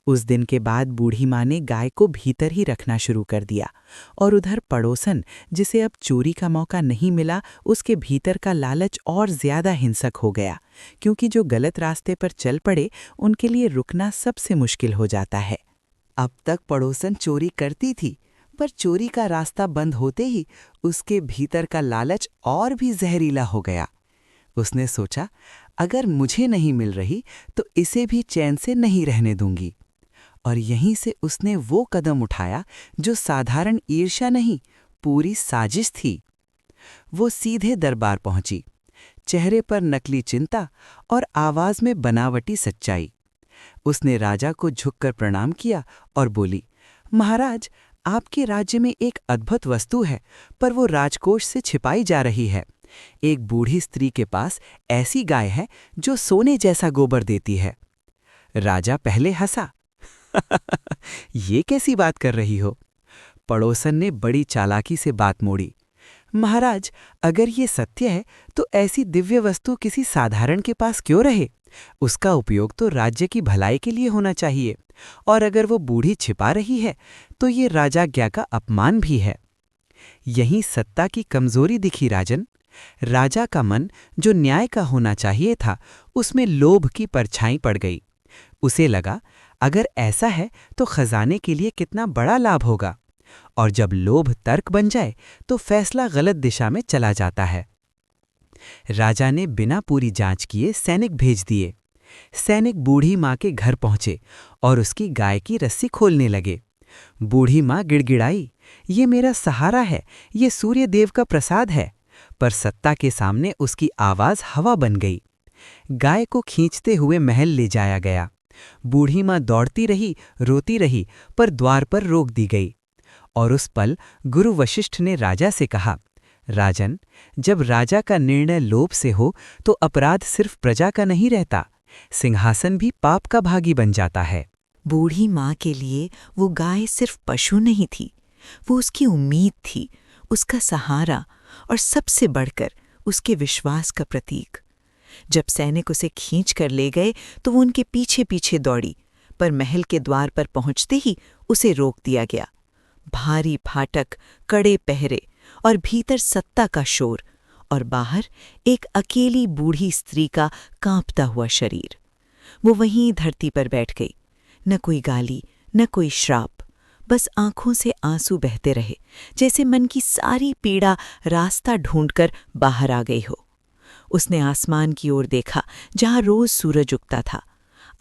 उस दिन के बाद बूढ़ी माँ ने गाय को भीतर ही रखना शुरू कर दिया, और उधर पड़ोसन, जिसे अब चोरी का मौका नहीं मिला, उसके भीतर का लालच और ज्यादा हिंसक हो गया, क्योंकि जो गलत रास्ते पर चल पड़े उनके लिए रुकना सबसे मुश्किल हो जाता है। अब तक पड़ोसन चोरी करती थी, पर चोरी का रास्ता बंद होते ही उसके भीतर का लालच और भी जहरीला हो गया। उसने सोचा, अगर मुझे नहीं मिल रही तो इसे भी चैन से नहीं रहने दूंगी। और यहीं से उसने वो कदम उठाया जो साधारण ईर्ष्या नहीं, पूरी साजिश थी। वो सीधे दरबार पहुंची, चेहरे पर नकली चिंता और आवाज में बनावटी सच्चाई। उसने राजा को झुककर प्रणाम किया और बोली, महाराज, आपके राज्य में एक अद्भुत वस्तु है, पर वो राजकोष से छिपाई जा रही है। एक बूढ़ी स्त्री के पास ऐसी गाय है जो सोने जैसा गोबर देती है। राजा पहले हंसा ये कैसी बात कर रही हो? पड़ोसन ने बड़ी चालाकी से बात मोड़ी। महाराज, अगर ये सत्य है तो ऐसी दिव्य वस्तु किसी साधारण के पास क्यों रहे? उसका उपयोग तो राज्य की भलाई के लिए होना चाहिए, और अगर वो बूढ़ी छिपा रही है तो ये राजाज्ञा का अपमान भी है। यही सत्ता की कमजोरी दिखी राजन। राजा का मन जो न्याय का होना चाहिए था, उसमें लोभ की परछाई पड़ गई। उसे लगा अगर ऐसा है तो खजाने के लिए कितना बड़ा लाभ होगा, और जब लोभ तर्क बन जाए तो फैसला गलत दिशा में चला जाता है। राजा ने बिना पूरी जांच किए सैनिक भेज दिए। सैनिक बूढ़ी माँ के घर पहुंचे और उसकी गाय की रस्सी खोलने लगे। बूढ़ी माँ गिड़गिड़ाई, ये मेरा सहारा है, ये सूर्य देव का प्रसाद है। पर सत्ता के सामने उसकी आवाज हवा बन गई। गाय को खींचते हुए महल ले जाया गया। बूढ़ी माँ दौड़ती रही, रोती रही, पर द्वार पर रोक दी गई। और उस पल गुरु वशिष्ठ ने राजा से कहा, राजन, जब राजा का निर्णय लोभ से हो तो अपराध सिर्फ प्रजा का नहीं रहता, सिंहासन भी पाप का भागी बन जाता है। बूढ़ी माँ के लिए वो गाय सिर्फ पशु नहीं थी, वो उसकी उम्मीद थी, उसका सहारा और सबसे बढ़कर उसके विश्वास का प्रतीक। जब सैनिक उसे खींच कर ले गए तो वो उनके पीछे पीछे दौड़ी, पर महल के द्वार पर पहुंचते ही उसे रोक दिया गया। भारी फाटक, कड़े पहरे और भीतर सत्ता का शोर, और बाहर एक अकेली बूढ़ी स्त्री का कांपता हुआ शरीर। वो वहीं धरती पर बैठ गई। न कोई गाली, न कोई श्राप, बस आंखों से आंसू बहते रहे, जैसे मन की सारी पीड़ा रास्ता ढूंढकर बाहर आ गई हो। उसने आसमान की ओर देखा जहां रोज सूरज उगता था।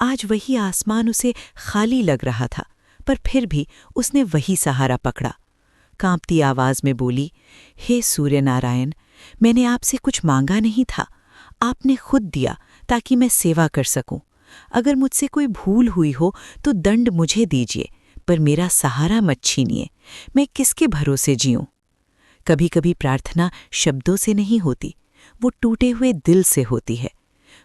आज वही आसमान उसे खाली लग रहा था, पर फिर भी उसने वही सहारा पकड़ा। कांपती आवाज में बोली, हे सूर्य नारायण, मैंने आपसे कुछ मांगा नहीं था, आपने खुद दिया ताकि मैं सेवा कर सकूं। अगर मुझसे कोई भूल हुई हो तो दंड मुझे दीजिए, पर मेरा सहारा मत छीनिए। मैं किसके भरोसे जीऊं? कभी कभी प्रार्थना शब्दों से नहीं होती, वो टूटे हुए दिल से होती है।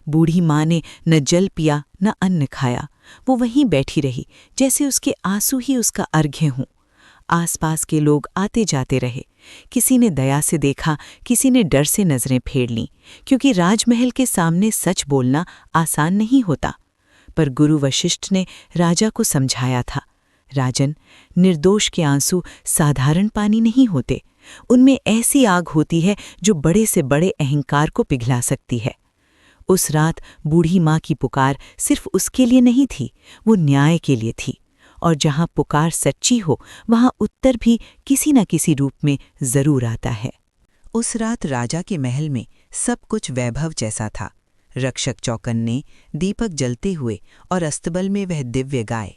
बूढ़ी माँ ने न जल पिया न अन्न खाया। वो वहीं बैठी रही जैसे उसके आंसू ही उसका अर्घ्य हों। आसपास के लोग आते जाते रहे। किसी ने दया से देखा, किसी ने डर से नजरें फेर लीं, क्योंकि राजमहल के सामने सच बोलना आसान नहीं होता। पर गुरु वशिष्ठ ने राजा को समझाया था, राजन, निर्दोष के आंसू साधारण पानी नहीं होते, उनमें ऐसी आग होती है जो बड़े से बड़े अहंकार को पिघला सकती है। उस रात बूढ़ी माँ की पुकार सिर्फ उसके लिए नहीं थी, वो न्याय के लिए थी, और जहाँ पुकार सच्ची हो वहाँ उत्तर भी किसी न किसी रूप में जरूर आता है। उस रात राजा के महल में सब कुछ वैभव जैसा था। रक्षक चौकन्ने, दीपक जलते हुए और अस्तबल में वह दिव्य गाय।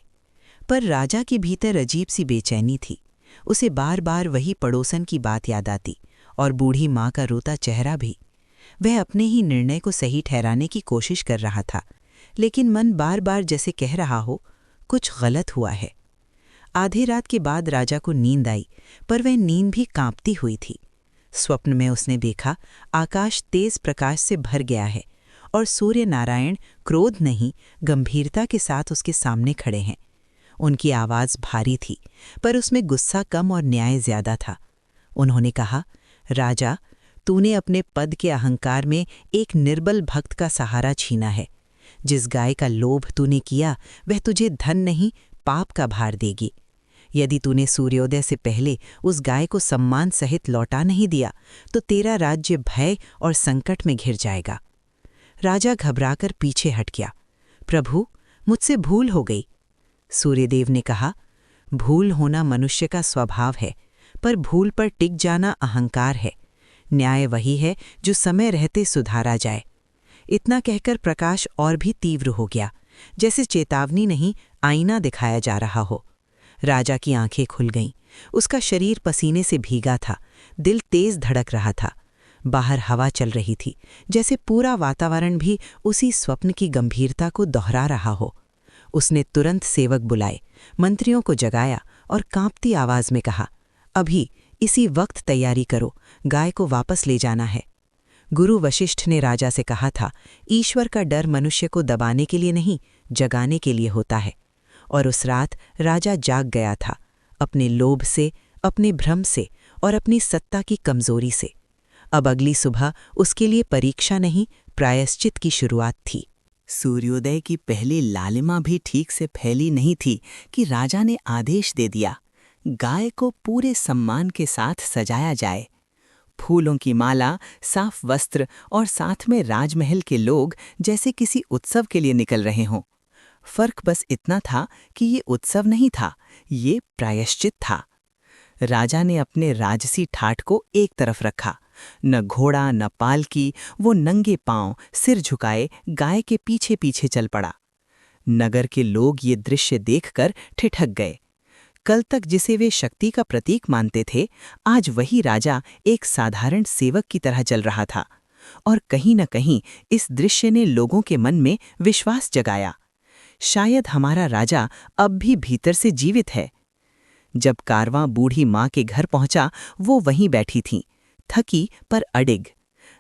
पर राजा के भीतर अजीब सी बेचैनी थी। उसे बार बार वही पड़ोसन की बात याद आती, और बूढ़ी माँ का रोता चेहरा भी। वह अपने ही निर्णय को सही ठहराने की कोशिश कर रहा था, लेकिन मन बार बार जैसे कह रहा हो, कुछ गलत हुआ है। आधी रात के बाद राजा को नींद आई, पर वह नींद भी कांपती हुई थी। स्वप्न में उसने देखा, आकाश तेज प्रकाश से भर गया है और सूर्य नारायण क्रोध नहीं, गंभीरता के साथ उसके सामने खड़े हैं। उनकी आवाज़ भारी थी, पर उसमें गुस्सा कम और न्याय ज्यादा था। उन्होंने कहा, राजा, तूने अपने पद के अहंकार में एक निर्बल भक्त का सहारा छीना है। जिस गाय का लोभ तूने किया, वह तुझे धन नहीं, पाप का भार देगी। यदि तूने सूर्योदय से पहले उस गाय को सम्मान सहित लौटा नहीं दिया, तो तेरा राज्य भय और संकट में घिर जाएगा। राजा घबराकर पीछे हट गया। प्रभु, मुझसे भूल हो गई। सूर्यदेव ने कहा, भूल होना मनुष्य का स्वभाव है, पर भूल पर टिक जाना अहंकार है। न्याय वही है जो समय रहते सुधारा जाए। इतना कहकर प्रकाश और भी तीव्र हो गया, जैसे चेतावनी नहीं, आईना दिखाया जा रहा हो। राजा की आंखें खुल गईं। उसका शरीर पसीने से भीगा था, दिल तेज धड़क रहा था। बाहर हवा चल रही थी, जैसे पूरा वातावरण भी उसी स्वप्न की गंभीरता को दोहरा रहा हो। उसने तुरंत सेवक बुलाए, मंत्रियों को जगाया और कांपती आवाज में कहा, अभी इसी वक्त तैयारी करो, गाय को वापस ले जाना है। गुरु वशिष्ठ ने राजा से कहा था, ईश्वर का डर मनुष्य को दबाने के लिए नहीं, जगाने के लिए होता है। और उस रात राजा जाग गया था, अपने लोभ से, अपने भ्रम से और अपनी सत्ता की कमजोरी से। अब अगली सुबह उसके लिए परीक्षा नहीं, प्रायश्चित की शुरुआत थी। सूर्योदय की पहली लालिमा भी ठीक से फैली नहीं थी कि राजा ने आदेश दे दिया, गाय को पूरे सम्मान के साथ सजाया जाए। फूलों की माला, साफ वस्त्र और साथ में राजमहल के लोग जैसे किसी उत्सव के लिए निकल रहे हों। फर्क बस इतना था कि ये उत्सव नहीं था, ये प्रायश्चित था। राजा ने अपने राजसी ठाठ को एक तरफ रखा। न घोड़ा न पालकी, वो नंगे पांव सिर झुकाए गाय के पीछे पीछे चल पड़ा। नगर के लोग ये दृश्य देखकर ठिठक गए। कल तक जिसे वे शक्ति का प्रतीक मानते थे, आज वही राजा एक साधारण सेवक की तरह चल रहा था। और कहीं न कहीं इस दृश्य ने लोगों के मन में विश्वास जगाया, शायद हमारा राजा अब भी भीतर से जीवित है। जब कारवां बूढ़ी माँ के घर पहुंचा, वो वहीं बैठी थीं, थकी पर अडिग।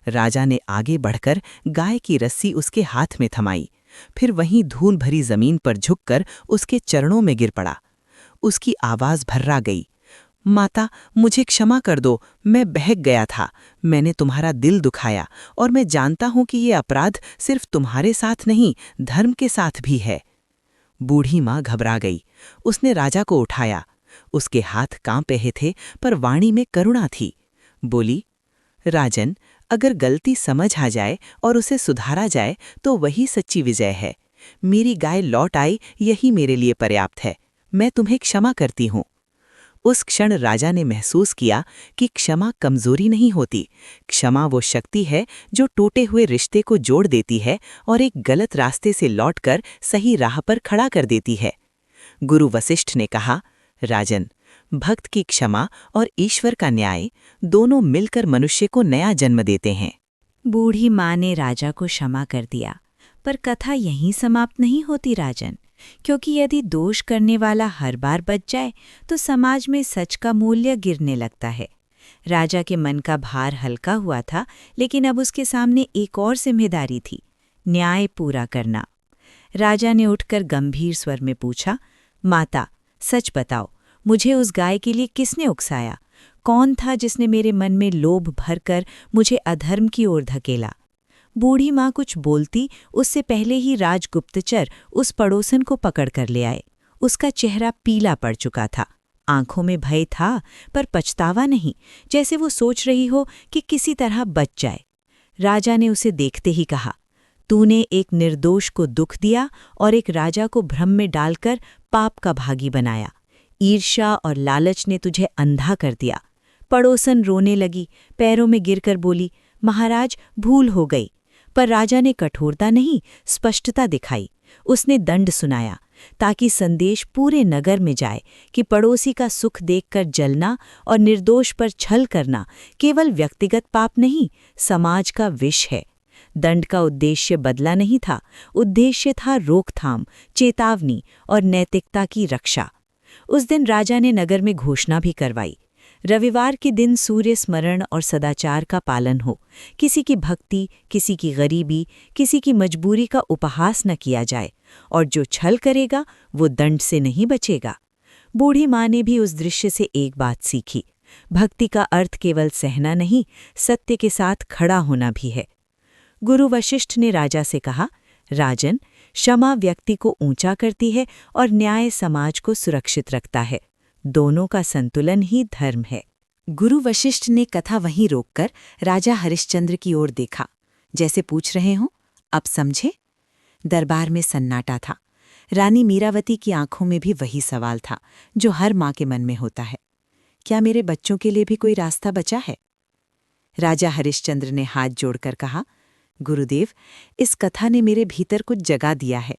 राजा ने आगे बढ़कर गाय की रस्सी उसके हाथ में थमाई, फिर वहीं धूल भरी जमीन पर झुककर उसके चरणों में गिर पड़ा। उसकी आवाज भर्रा गई, माता, मुझे क्षमा कर दो, मैं बहक गया था। मैंने तुम्हारा दिल दुखाया और मैं जानता हूं कि ये अपराध सिर्फ तुम्हारे साथ नहीं, धर्म के साथ भी है। बूढ़ी माँ घबरा गई। उसने राजा को उठाया। उसके हाथ कांप रहे थे, पर वाणी में करुणा थी। बोली, राजन, अगर गलती समझ आ जाए और उसे सुधारा जाए तो वही सच्ची विजय है। मेरी गाय लौट आई, यही मेरे लिए पर्याप्त है। मैं तुम्हें क्षमा करती हूँ। उस क्षण राजा ने महसूस किया कि क्षमा कमजोरी नहीं होती, क्षमा वो शक्ति है जो टूटे हुए रिश्ते को जोड़ देती है और एक गलत रास्ते से लौटकर सही राह पर खड़ा कर देती है। गुरु वशिष्ठ ने कहा, राजन, भक्त की क्षमा और ईश्वर का न्याय दोनों मिलकर मनुष्य को नया जन्म देते हैं। बूढ़ी माँ ने राजा को क्षमा कर दिया, पर कथा यहीं समाप्त नहीं होती राजन, क्योंकि यदि दोष करने वाला हर बार बच जाए तो समाज में सच का मूल्य गिरने लगता है। राजा के मन का भार हल्का हुआ था, लेकिन अब उसके सामने एक और जिम्मेदारी थी, न्याय पूरा करना। राजा ने उठकर गंभीर स्वर में पूछा, माता, सच बताओ, मुझे उस गाय के लिए किसने उकसाया? कौन था जिसने मेरे मन में लोभ भरकर मुझे अधर्म की ओर धकेला? बूढ़ी माँ कुछ बोलती उससे पहले ही राजगुप्तचर उस पड़ोसन को पकड़ कर ले आए। उसका चेहरा पीला पड़ चुका था, आंखों में भय था पर पछतावा नहीं, जैसे वो सोच रही हो कि किसी तरह बच जाए। राजा ने उसे देखते ही कहा, तूने एक निर्दोष को दुख दिया और एक राजा को भ्रम में डालकर पाप का भागी बनाया। ईर्ष्या और लालच ने तुझे अंधा कर दिया। पड़ोसन रोने लगी, पैरों में गिरकर बोली, महाराज, भूल हो गई। पर राजा ने कठोरता नहीं, स्पष्टता दिखाई। उसने दंड सुनाया ताकि संदेश पूरे नगर में जाए कि पड़ोसी का सुख देखकर जलना और निर्दोष पर छल करना केवल व्यक्तिगत पाप नहीं, समाज का विष है। दंड का उद्देश्य बदला नहीं था, उद्देश्य था रोकथाम, चेतावनी और नैतिकता की रक्षा। उस दिन राजा ने नगर में घोषणा भी करवाई, रविवार के दिन सूर्य स्मरण और सदाचार का पालन हो। किसी की भक्ति, किसी की गरीबी, किसी की मजबूरी का उपहास न किया जाए, और जो छल करेगा वो दंड से नहीं बचेगा। बूढ़ी माँ ने भी उस दृश्य से एक बात सीखी, भक्ति का अर्थ केवल सहना नहीं, सत्य के साथ खड़ा होना भी है। गुरु वशिष्ठ ने राजा से कहा, राजन, क्षमा व्यक्ति को ऊंचा करती है और न्याय समाज को सुरक्षित रखता है। दोनों का संतुलन ही धर्म है। गुरु वशिष्ठ ने कथा वहीं रोककर राजा हरिश्चंद्र की ओर देखा, जैसे पूछ रहे हों, अब समझे? दरबार में सन्नाटा था। रानी मीरावती की आंखों में भी वही सवाल था जो हर माँ के मन में होता है, क्या मेरे बच्चों के लिए भी कोई रास्ता बचा है? राजा हरिश्चंद्र ने हाथ जोड़कर कहा, गुरुदेव, इस कथा ने मेरे भीतर कुछ जगा दिया है।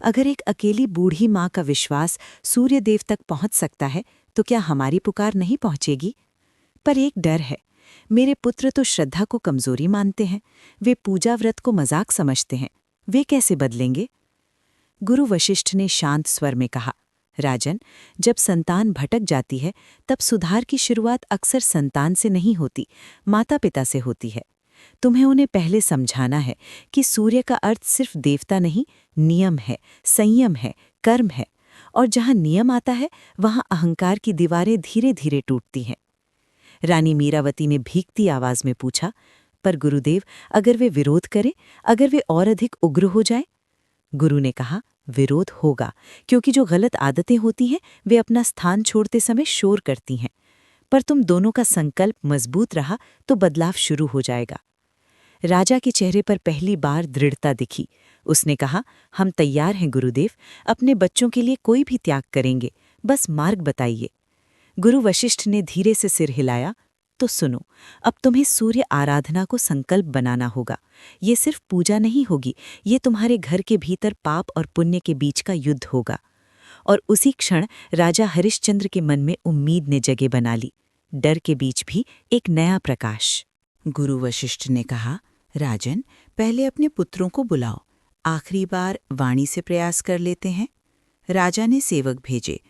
अगर एक अकेली बूढ़ी माँ का विश्वास सूर्यदेव तक पहुंच सकता है, तो क्या हमारी पुकार नहीं पहुंचेगी? पर एक डर है, मेरे पुत्र तो श्रद्धा को कमजोरी मानते हैं, वे पूजा व्रत को मजाक समझते हैं, वे कैसे बदलेंगे? गुरु वशिष्ठ ने शांत स्वर में कहा, राजन, जब संतान भटक जाती है तब सुधार की शुरुआत अक्सर संतान से नहीं होती, माता पिता से होती है। तुम्हें उन्हें पहले समझाना है कि सूर्य का अर्थ सिर्फ देवता नहीं, नियम है, संयम है, कर्म है। और जहाँ नियम आता है वहाँ अहंकार की दीवारें धीरे धीरे टूटती हैं। रानी मीरावती ने भीगती आवाज में पूछा, पर गुरुदेव, अगर वे विरोध करें, अगर वे और अधिक उग्र हो जाए? गुरु ने कहा, विरोध होगा, क्योंकि जो गलत आदतें होती हैं वे अपना स्थान छोड़ते समय शोर करती हैं। पर तुम दोनों का संकल्प मजबूत रहा तो बदलाव शुरू हो जाएगा। राजा के चेहरे पर पहली बार दृढ़ता दिखी। उसने कहा, हम तैयार हैं गुरुदेव, अपने बच्चों के लिए कोई भी त्याग करेंगे, बस मार्ग बताइए। गुरु वशिष्ठ ने धीरे से सिर हिलाया, तो सुनो, अब तुम्हें सूर्य आराधना को संकल्प बनाना होगा। ये सिर्फ पूजा नहीं होगी, ये तुम्हारे घर के भीतर पाप और पुण्य के बीच का युद्ध होगा। और उसी क्षण राजा हरिश्चंद्र के मन में उम्मीद ने जगह बना ली, डर के बीच भी एक नया प्रकाश। गुरु वशिष्ठ ने कहा, राजन, पहले अपने पुत्रों को बुलाओ, आखिरी बार वाणी से प्रयास कर लेते हैं। राजा ने सेवक भेजे।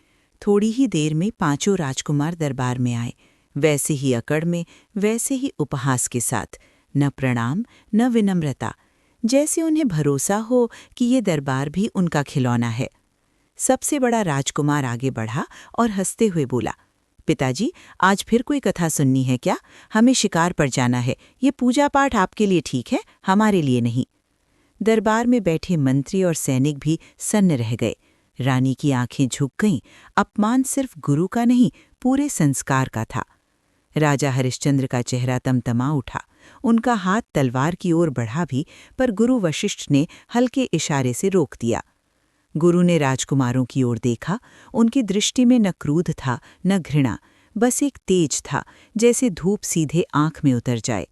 थोड़ी ही देर में 5 राजकुमार दरबार में आए, वैसे ही अकड़ में, वैसे ही उपहास के साथ, न प्रणाम न विनम्रता, जैसे उन्हें भरोसा हो कि ये दरबार भी उनका खिलौना है। सबसे बड़ा राजकुमार आगे बढ़ा और हंसते हुए बोला, पिताजी, आज फिर कोई कथा सुननी है क्या? हमें शिकार पर जाना है। ये पूजा पाठ आपके लिए ठीक है, हमारे लिए नहीं। दरबार में बैठे मंत्री और सैनिक भी सन्न रह गए। रानी की आंखें झुक गईं। अपमान सिर्फ गुरु का नहीं, पूरे संस्कार का था। राजा हरिश्चंद्र का चेहरा तमतमा उठा। उनका हाथ तलवार की ओर बढ़ा भी, पर गुरु वशिष्ठ ने हल्के इशारे से रोक दिया। गुरु ने राजकुमारों की ओर देखा। उनकी दृष्टि में न क्रोध था न घृणा, बस एक तेज था, जैसे धूप सीधे आंख में उतर जाए।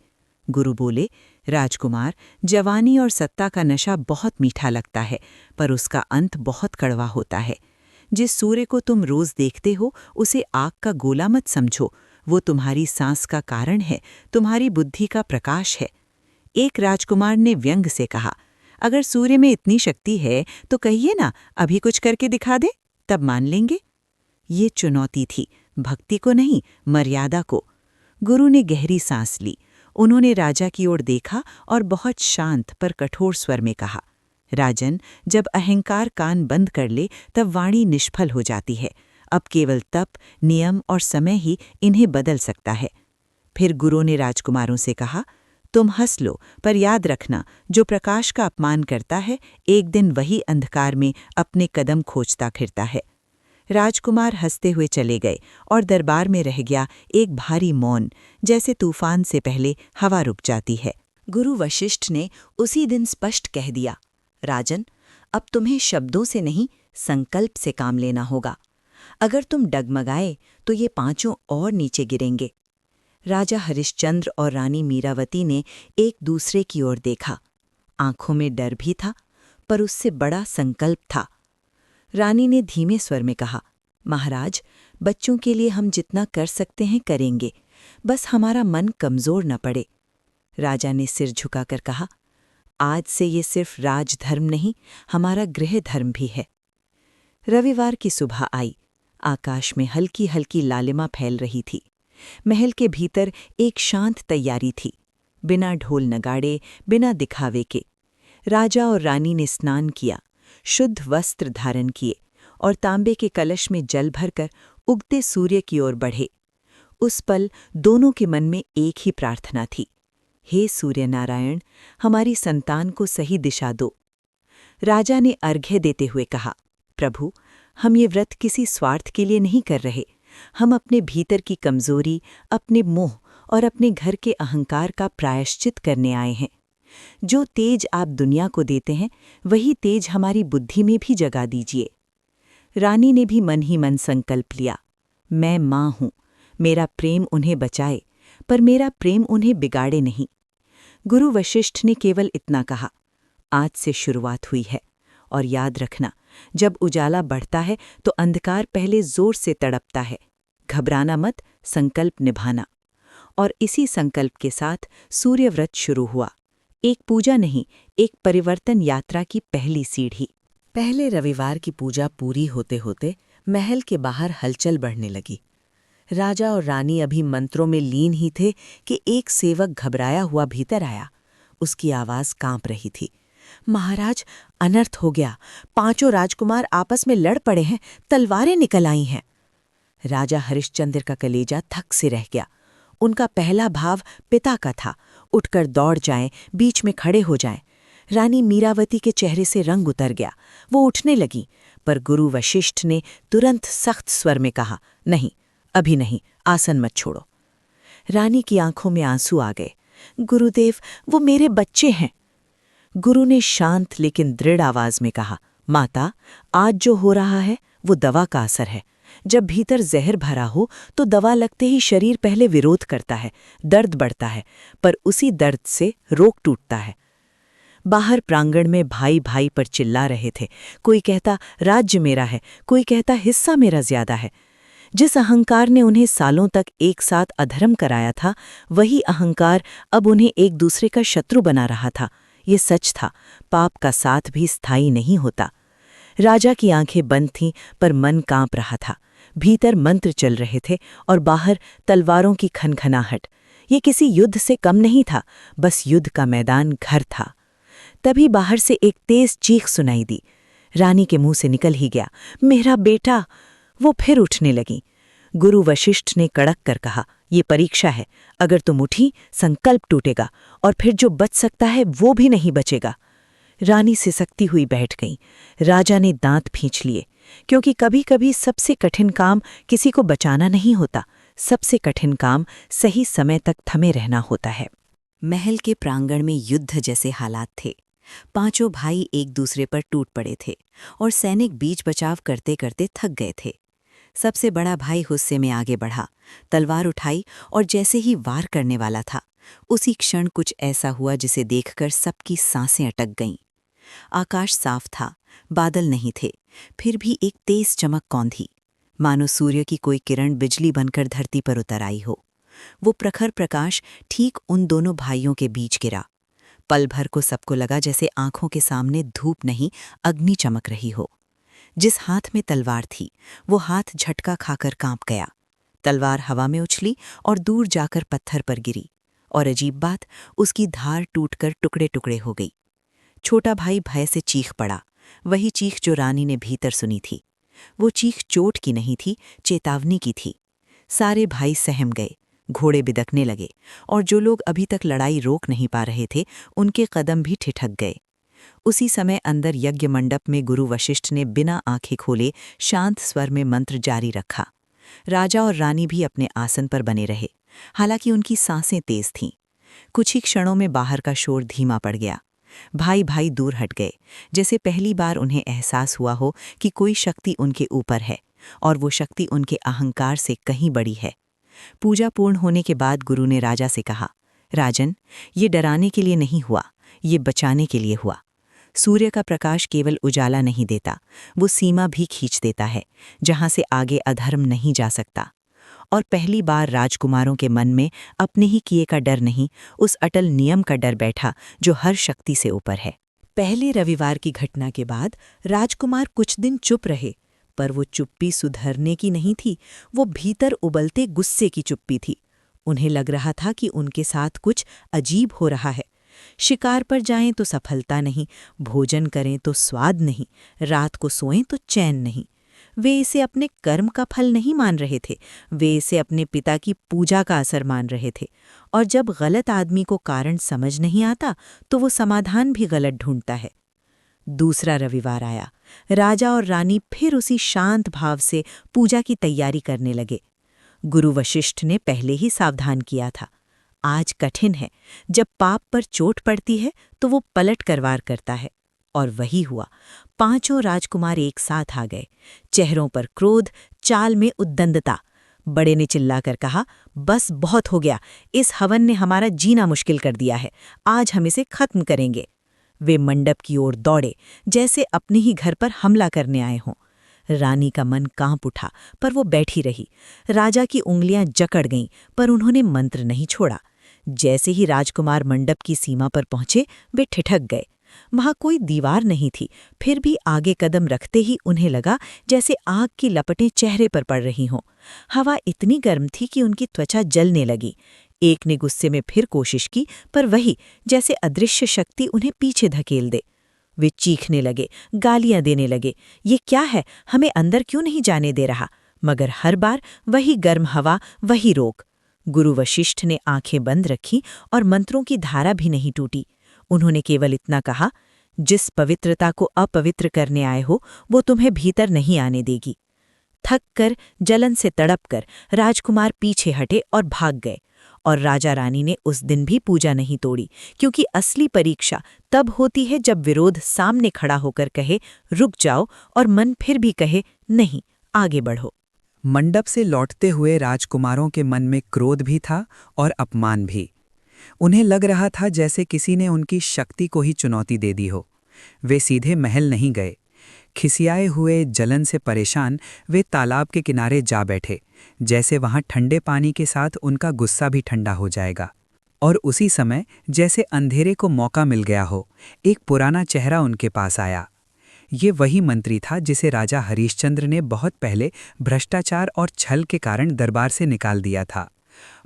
गुरु बोले, राजकुमार, जवानी और सत्ता का नशा बहुत मीठा लगता है, पर उसका अंत बहुत कड़वा होता है। जिस सूर्य को तुम रोज देखते हो, उसे आग का गोला मत समझो। वो तुम्हारी सांस का कारण है, तुम्हारी बुद्धि का प्रकाश है। एक राजकुमार ने व्यंग से कहा, अगर सूर्य में इतनी शक्ति है तो कहिए ना, अभी कुछ करके दिखा दे, तब मान लेंगे। ये चुनौती थी, भक्ति को नहीं, मर्यादा को। गुरु ने गहरी सांस ली। उन्होंने राजा की ओर देखा और बहुत शांत पर कठोर स्वर में कहा, राजन, जब अहंकार कान बंद कर ले तब वाणी निष्फल हो जाती है। अब केवल तप, नियम और समय ही इन्हें बदल सकता है। फिर गुरु ने राजकुमारों से कहा, तुम हंस लो, पर याद रखना, जो प्रकाश का अपमान करता है, एक दिन वही अंधकार में अपने कदम खोजता फिरता है। राजकुमार हंसते हुए चले गए और दरबार में रह गया एक भारी मौन, जैसे तूफान से पहले हवा रुक जाती है। गुरु वशिष्ठ ने उसी दिन स्पष्ट कह दिया, राजन, अब तुम्हें शब्दों से नहीं, संकल्प से काम लेना होगा। अगर तुम डगमगाए तो ये 5 और नीचे गिरेंगे। राजा हरिश्चंद्र और रानी मीरावती ने एक दूसरे की ओर देखा। आंखों में डर भी था, पर उससे बड़ा संकल्प था। रानी ने धीमे स्वर में कहा, महाराज, बच्चों के लिए हम जितना कर सकते हैं करेंगे, बस हमारा मन कमजोर न पड़े। राजा ने सिर झुकाकर कहा, आज से ये सिर्फ राजधर्म नहीं, हमारा गृह धर्म भी है। रविवार की सुबह आई। आकाश में हल्की हल्की लालिमा फैल रही थी। महल के भीतर एक शांत तैयारी थी, बिना ढोल नगाड़े, बिना दिखावे के। राजा और रानी ने स्नान किया, शुद्ध वस्त्र धारण किए और तांबे के कलश में जल भरकर उगते सूर्य की ओर बढ़े। उस पल दोनों के मन में एक ही प्रार्थना थी, हे सूर्य नारायण, हमारी संतान को सही दिशा दो। राजा ने अर्घ्य देते हुए कहा, प्रभु, हम ये व्रत किसी स्वार्थ के लिए नहीं कर रहे। हम अपने भीतर की कमजोरी, अपने मोह और अपने घर के अहंकार का प्रायश्चित करने आए हैं। जो तेज आप दुनिया को देते हैं, वही तेज हमारी बुद्धि में भी जगा दीजिए। रानी ने भी मन ही मन संकल्प लिया, मैं माँ हूँ, मेरा प्रेम उन्हें बचाए, पर मेरा प्रेम उन्हें बिगाड़े नहीं। गुरु वशिष्ठ ने केवल इतना कहा, आज से शुरुआत हुई है, और याद रखना, जब उजाला बढ़ता है तो अंधकार पहले जोर से तड़पता है। घबराना मत, संकल्प निभाना। और इसी संकल्प के साथ सूर्य व्रत शुरू हुआ। एक पूजा नहीं, एक परिवर्तन यात्रा की पहली सीढ़ी। पहले रविवार की पूजा पूरी होते होते महल के बाहर हलचल बढ़ने लगी। राजा और रानी अभी मंत्रों में लीन ही थे कि एक सेवक घबराया हुआ भीतर आया। उसकी आवाज कांप रही थी। महाराज, अनर्थ हो गया। 5 राजकुमार आपस में लड़ पड़े हैं, तलवारें निकल आई हैं। राजा हरिश्चंद्र का कलेजा थक से रह गया। उनका पहला भाव पिता का था, उठकर दौड़ जाएं, बीच में खड़े हो जाएं। रानी मीरावती के चेहरे से रंग उतर गया। वो उठने लगी, पर गुरु वशिष्ठ ने तुरंत सख्त स्वर में कहा, नहीं, अभी नहीं, आसन मत छोड़ो। रानी की आंखों में आंसू आ गए। गुरुदेव, वो मेरे बच्चे हैं। गुरु ने शांत लेकिन दृढ़ आवाज में कहा, माता, आज जो हो रहा है वो दवा का असर है। जब भीतर जहर भरा हो तो दवा लगते ही शरीर पहले विरोध करता है, दर्द बढ़ता है, पर उसी दर्द से रोग टूटता है। बाहर प्रांगण में भाई भाई पर चिल्ला रहे थे। कोई कहता राज्य मेरा है, कोई कहता हिस्सा मेरा ज्यादा है। जिस अहंकार ने उन्हें सालों तक एक साथ अधर्म कराया था, वही अहंकार अब उन्हें एक दूसरे का शत्रु बना रहा था। ये सच था, पाप का साथ भी स्थायी नहीं होता। राजा की आंखें बंद थीं, पर मन कांप रहा था। भीतर मंत्र चल रहे थे और बाहर तलवारों की खनखनाहट। ये किसी युद्ध से कम नहीं था, बस युद्ध का मैदान घर था। तभी बाहर से एक तेज चीख सुनाई दी। रानी के मुंह से निकल ही गया, मेरा बेटा। वो फिर उठने लगी। गुरु वशिष्ठ ने कड़क कर कहा, ये परीक्षा है, अगर तुम उठी संकल्प टूटेगा और फिर जो बच सकता है वो भी नहीं बचेगा। रानी सिसकती हुई बैठ गई। राजा ने दांत खींच लिए, क्योंकि कभी कभी सबसे कठिन काम किसी को बचाना नहीं होता, सबसे कठिन काम सही समय तक थमे रहना होता है। महल के प्रांगण में युद्ध जैसे हालात थे। 5 भाई एक दूसरे पर टूट पड़े थे और सैनिक बीच बचाव करते करते थक गए थे। सबसे बड़ा भाई गुस्से में आगे बढ़ा, तलवार उठाई और जैसे ही वार करने वाला था, उसी क्षण कुछ ऐसा हुआ जिसे देखकर सबकी सांसें अटक गईं। आकाश साफ था, बादल नहीं थे, फिर भी एक तेज चमक कौंधी, मानो सूर्य की कोई किरण बिजली बनकर धरती पर उतर आई हो। वो प्रखर प्रकाश ठीक उन दोनों भाइयों के बीच गिरा। पल भर को सबको लगा जैसे आंखों के सामने धूप नहीं, अग्नि चमक रही हो। जिस हाथ में तलवार थी, वो हाथ झटका खाकर कांप गया। तलवार हवा में उछली और दूर जाकर पत्थर पर गिरी, और अजीब बात, उसकी धार टूटकर टुकड़े टुकड़े हो गई। छोटा भाई भय से चीख पड़ा, वही चीख जो रानी ने भीतर सुनी थी। वो चीख चोट की नहीं थी, चेतावनी की थी। सारे भाई सहम गए, घोड़े बिदकने लगे, और जो लोग अभी तक लड़ाई रोक नहीं पा रहे थे, उनके कदम भी ठिठक गए। उसी समय अंदर यज्ञ मंडप में गुरु वशिष्ठ ने बिना आंखें खोले शांत स्वर में मंत्र जारी रखा। राजा और रानी भी अपने आसन पर बने रहे, हालांकि उनकी सांसें तेज थीं। कुछ ही क्षणों में बाहर का शोर धीमा पड़ गया। भाई भाई दूर हट गए, जैसे पहली बार उन्हें एहसास हुआ हो कि कोई शक्ति उनके ऊपर है, और वो शक्ति उनके अहंकार से कहीं बड़ी है। पूजा पूर्ण होने के बाद गुरु ने राजा से कहा, राजन, ये डराने के लिए नहीं हुआ, ये बचाने के लिए हुआ। सूर्य का प्रकाश केवल उजाला नहीं देता, वो सीमा भी खींच देता है, जहां से आगे अधर्म नहीं जा सकता। और पहली बार राजकुमारों के मन में अपने ही किए का डर नहीं, उस अटल नियम का डर बैठा जो हर शक्ति से ऊपर है। पहले रविवार की घटना के बाद राजकुमार कुछ दिन चुप रहे, पर वो चुप्पी सुधरने की नहीं थी, वो भीतर उबलते गुस्से की चुप्पी थी। उन्हें लग रहा था कि उनके साथ कुछ अजीब हो रहा है। शिकार पर जाएं तो सफलता नहीं, भोजन करें तो स्वाद नहीं, रात को सोएं तो चैन नहीं। वे इसे अपने कर्म का फल नहीं मान रहे थे, वे इसे अपने पिता की पूजा का असर मान रहे थे। और जब गलत आदमी को कारण समझ नहीं आता, तो वो समाधान भी गलत ढूंढता है। दूसरा रविवार आया। राजा और रानी फिर उसी शांत भाव से पूजा की तैयारी करने लगे। गुरु वशिष्ठ ने पहले ही सावधान किया था, आज कठिन है, जब पाप पर चोट पड़ती है तो वो पलट कर वार करता है। और वही हुआ। 5 राजकुमार एक साथ आ गए, चेहरों पर क्रोध, चाल में उद्दंडता। बड़े ने चिल्लाकर कहा, बस बहुत हो गया, इस हवन ने हमारा जीना मुश्किल कर दिया है, आज हम इसे खत्म करेंगे। वे मंडप की ओर दौड़े, जैसे अपने ही घर पर हमला करने आए हों। रानी का मन कांप उठा, पर वो बैठी रही। राजा की उंगलियां जकड़ गईं, पर उन्होंने मंत्र नहीं छोड़ा। जैसे ही राजकुमार मंडप की सीमा पर पहुंचे, वे ठिठक गए। वहां कोई दीवार नहीं थी, फिर भी आगे कदम रखते ही उन्हें लगा जैसे आग की लपटें चेहरे पर पड़ रही हों। हवा इतनी गर्म थी कि उनकी त्वचा जलने लगी। एक ने गुस्से में फिर कोशिश की, पर वही, जैसे अदृश्य शक्ति उन्हें पीछे धकेल दे। वे चीखने लगे, गालियां देने लगे। ये क्या है, हमें अंदर क्यों नहीं जाने दे रहा? मगर हर बार वही गर्म हवा, वही रोक। गुरु वशिष्ठ ने आंखें बंद रखी और मंत्रों की धारा भी नहीं टूटी। उन्होंने केवल इतना कहा, जिस पवित्रता को अपवित्र करने आए हो वो तुम्हें भीतर नहीं आने देगी। थक कर, जलन से तड़प कर राजकुमार पीछे हटे और भाग गए। और राजा रानी ने उस दिन भी पूजा नहीं तोड़ी, क्योंकि असली परीक्षा तब होती है जब विरोध सामने खड़ा होकर कहे रुक जाओ और मन फिर भी कहे नहीं, आगे बढ़ो। मंडप से लौटते हुए राजकुमारों के मन में क्रोध भी था और अपमान भी। उन्हें लग रहा था जैसे किसी ने उनकी शक्ति को ही चुनौती दे दी हो। वे सीधे महल नहीं गए। खिसियाए हुए, जलन से परेशान, वे तालाब के किनारे जा बैठे, जैसे वहां ठंडे पानी के साथ उनका गुस्सा भी ठंडा हो जाएगा। और उसी समय जैसे अंधेरे को मौका मिल गया हो, एक पुराना चेहरा उनके पास आया। ये वही मंत्री था जिसे राजा हरिश्चंद्र ने बहुत पहले भ्रष्टाचार और छल के कारण दरबार से निकाल दिया था।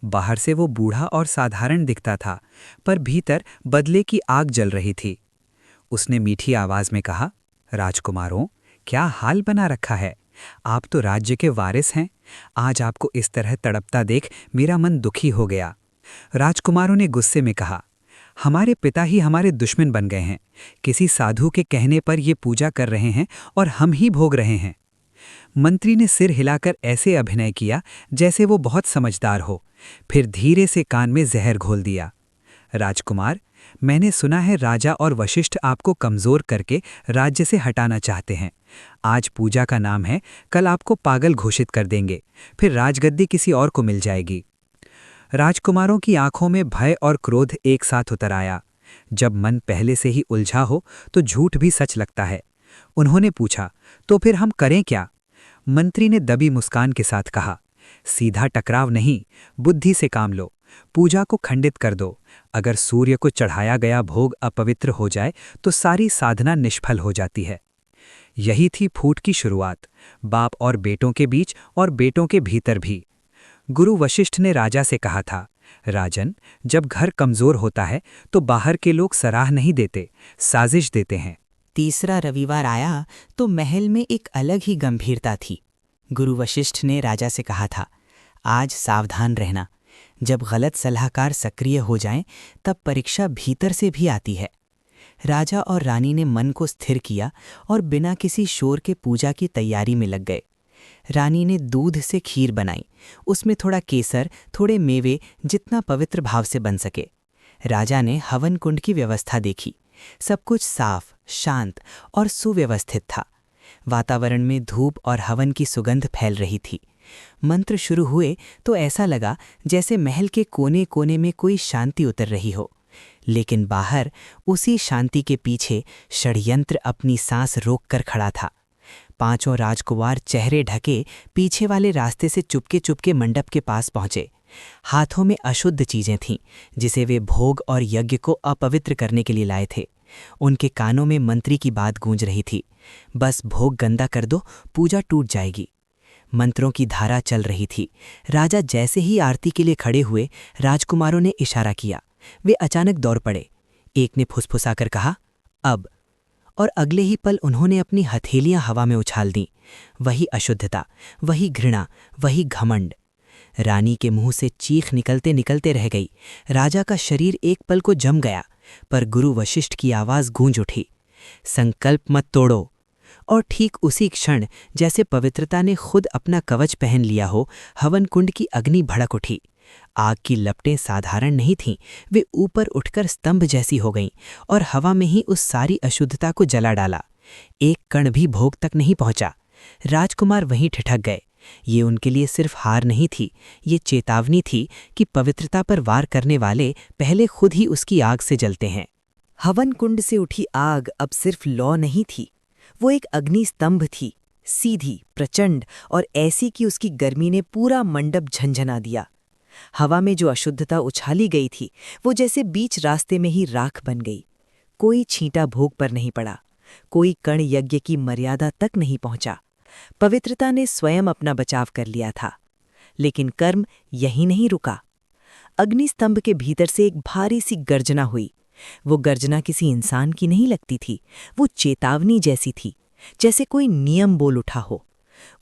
बाहर से वो बूढ़ा और साधारण दिखता था, पर भीतर बदले की आग जल रही थी। उसने मीठी आवाज में कहा, राजकुमारों, क्या हाल बना रखा है? आप तो राज्य के वारिस हैं। आज आपको इस तरह तड़पता देख मेरा मन दुखी हो गया। राजकुमारों ने गुस्से में कहा, हमारे पिता ही हमारे दुश्मन बन गए हैं। किसी साधु के कहने पर ये पूजा कर रहे हैं और हम ही भोग रहे हैं। मंत्री ने सिर हिलाकर ऐसे अभिनय किया जैसे वो बहुत समझदार हो, फिर धीरे से कान में जहर घोल दिया। राजकुमार, मैंने सुना है राजा और वशिष्ठ आपको कमजोर करके राज्य से हटाना चाहते हैं। आज पूजा का नाम है, कल आपको पागल घोषित कर देंगे, फिर राजगद्दी किसी और को मिल जाएगी। राजकुमारों की आंखों में भय और क्रोध एक साथ उतर आया। जब मन पहले से ही उलझा हो तो झूठ भी सच लगता है। उन्होंने पूछा, तो फिर हम करें क्या? मंत्री ने दबी मुस्कान के साथ कहा, सीधा टकराव नहीं, बुद्धि से काम लो। पूजा को खंडित कर दो। अगर सूर्य को चढ़ाया गया भोग अपवित्र हो जाए तो सारी साधना निष्फल हो जाती है। यही थी फूट की शुरुआत, बाप और बेटों के बीच और बेटों के भीतर भी। गुरु वशिष्ठ ने राजा से कहा था, राजन, जब घर कमजोर होता है तो बाहर के लोग सराह नहीं देते, साजिश देते हैं। तीसरा रविवार आया तो महल में एक अलग ही गंभीरता थी। गुरु वशिष्ठ ने राजा से कहा था, आज सावधान रहना। जब गलत सलाहकार सक्रिय हो जाएं, तब परीक्षा भीतर से भी आती है। राजा और रानी ने मन को स्थिर किया और बिना किसी शोर के पूजा की तैयारी में लग गए। रानी ने दूध से खीर बनाई, उसमें थोड़ा केसर, थोड़े मेवे, जितना पवित्र भाव से बन सके। राजा ने हवन कुंड की व्यवस्था देखी। सब कुछ साफ, शांत और सुव्यवस्थित था। वातावरण में धूप और हवन की सुगंध फैल रही थी। मंत्र शुरू हुए तो ऐसा लगा जैसे महल के कोने कोने में कोई शांति उतर रही हो। लेकिन बाहर उसी शांति के पीछे षड्यंत्र अपनी सांस रोककर खड़ा था। पांचों राजकुमार चेहरे ढके पीछे वाले रास्ते से चुपके चुपके मंडप के पास पहुंचे। हाथों में अशुद्ध चीजें थीं, जिसे वे भोग और यज्ञ को अपवित्र करने के लिए लाए थे। उनके कानों में मंत्री की बात गूंज रही थी, बस भोग गंदा कर दो, पूजा टूट जाएगी। मंत्रों की धारा चल रही थी। राजा जैसे ही आरती के लिए खड़े हुए, राजकुमारों ने इशारा किया। वे अचानक दौड़ पड़े। एक ने फुसफुसाकर कहा, अब। और अगले ही पल उन्होंने अपनी हथेलियां हवा में उछाल दीं। वही अशुद्धता, वही घृणा, वही घमंड। रानी के मुंह से चीख निकलते निकलते रह गई। राजा का शरीर एक पल को जम गया, पर गुरु वशिष्ठ की आवाज गूंज उठी, संकल्प मत तोड़ो। और ठीक उसी क्षण, जैसे पवित्रता ने खुद अपना कवच पहन लिया हो, हवन कुंड की अग्नि भड़क उठी। आग की लपटें साधारण नहीं थीं, वे ऊपर उठकर स्तंभ जैसी हो गईं और हवा में ही उस सारी अशुद्धता को जला डाला। एक कण भी भोग तक नहीं पहुंचा। राजकुमार वहीं ठिठक गए। ये उनके लिए सिर्फ हार नहीं थी, ये चेतावनी थी कि पवित्रता पर वार करने वाले पहले खुद ही उसकी आग से जलते हैं। हवन कुंड से उठी आग अब सिर्फ लौ नहीं थी, वो एक अग्नि स्तंभ थी, सीधी, प्रचंड और ऐसी कि उसकी गर्मी ने पूरा मंडप झंझना दिया। हवा में जो अशुद्धता उछाली गई थी, वो जैसे बीच रास्ते में ही राख बन गई। कोई छींटा भोग पर नहीं पड़ा, कोई कण यज्ञ की मर्यादा तक नहीं पहुंचा। पवित्रता ने स्वयं अपना बचाव कर लिया था। लेकिन कर्म यहीं नहीं रुका। अग्निस्तंभ के भीतर से एक भारी सी गर्जना हुई, वो गर्जना किसी इंसान की नहीं लगती थी, वो चेतावनी जैसी थी, जैसे कोई नियम बोल उठा हो।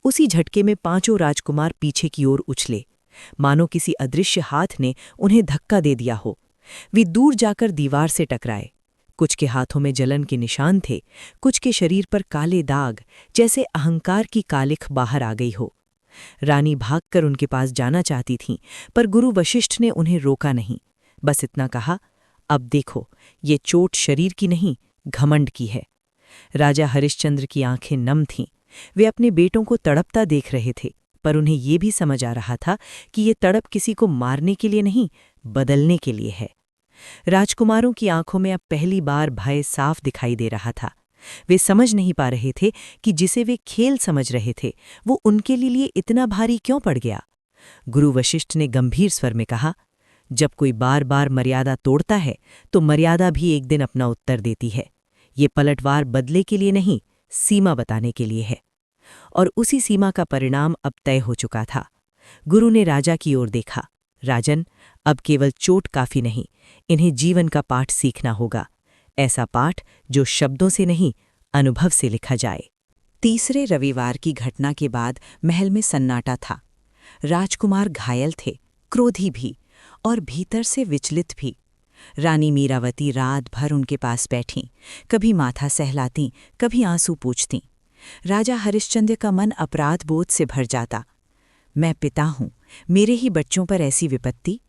उसी झटके में पांचों राजकुमार पीछे की ओर उछले, मानो किसी अदृश्य हाथ ने उन्हें धक्का दे दिया हो। वे दूर जाकर दीवार से टकराए। कुछ के हाथों में जलन के निशान थे, कुछ के शरीर पर काले दाग, जैसे अहंकार की कालिख बाहर आ गई हो। रानी भागकर उनके पास जाना चाहती थीं, पर गुरु वशिष्ठ ने उन्हें रोका नहीं। बस इतना कहा, अब देखो, ये चोट शरीर की नहीं, घमंड की है। राजा हरिश्चंद्र की आंखें नम थीं। वे अपने बेटों को तड़पता देख रहे थे, पर उन्हें ये भी समझ आ रहा था कि ये तड़प किसी को मारने के लिए नहीं, बदलने के लिए है। राजकुमारों की आंखों में अब पहली बार भय साफ दिखाई दे रहा था। वे समझ नहीं पा रहे थे कि जिसे वे खेल समझ रहे थे, वो उनके लिए इतना भारी क्यों पड़ गया। गुरु वशिष्ठ ने गंभीर स्वर में कहा, जब कोई बार बार मर्यादा तोड़ता है, तो मर्यादा भी एक दिन अपना उत्तर देती है। ये पलटवार बदले के लिए नहीं, सीमा बताने के लिए है। और उसी सीमा का परिणाम अब तय हो चुका था। गुरु ने राजा की ओर देखा, राजन, अब केवल चोट काफी नहीं, इन्हें जीवन का पाठ सीखना होगा। ऐसा पाठ जो शब्दों से नहीं, अनुभव से लिखा जाए। तीसरे रविवार की घटना के बाद महल में सन्नाटा था। राजकुमार घायल थे, क्रोधी भी, और भीतर से विचलित भी। रानी मीरावती रात भर उनके पास बैठीं, कभी माथा सहलातीं, कभी आंसू पूछतीं। राजा हरिश्चंद्र का मन अपराध बोध से भर जाता। मैं पिता हूं, मेरे ही बच्चों पर ऐसी विपत्ति।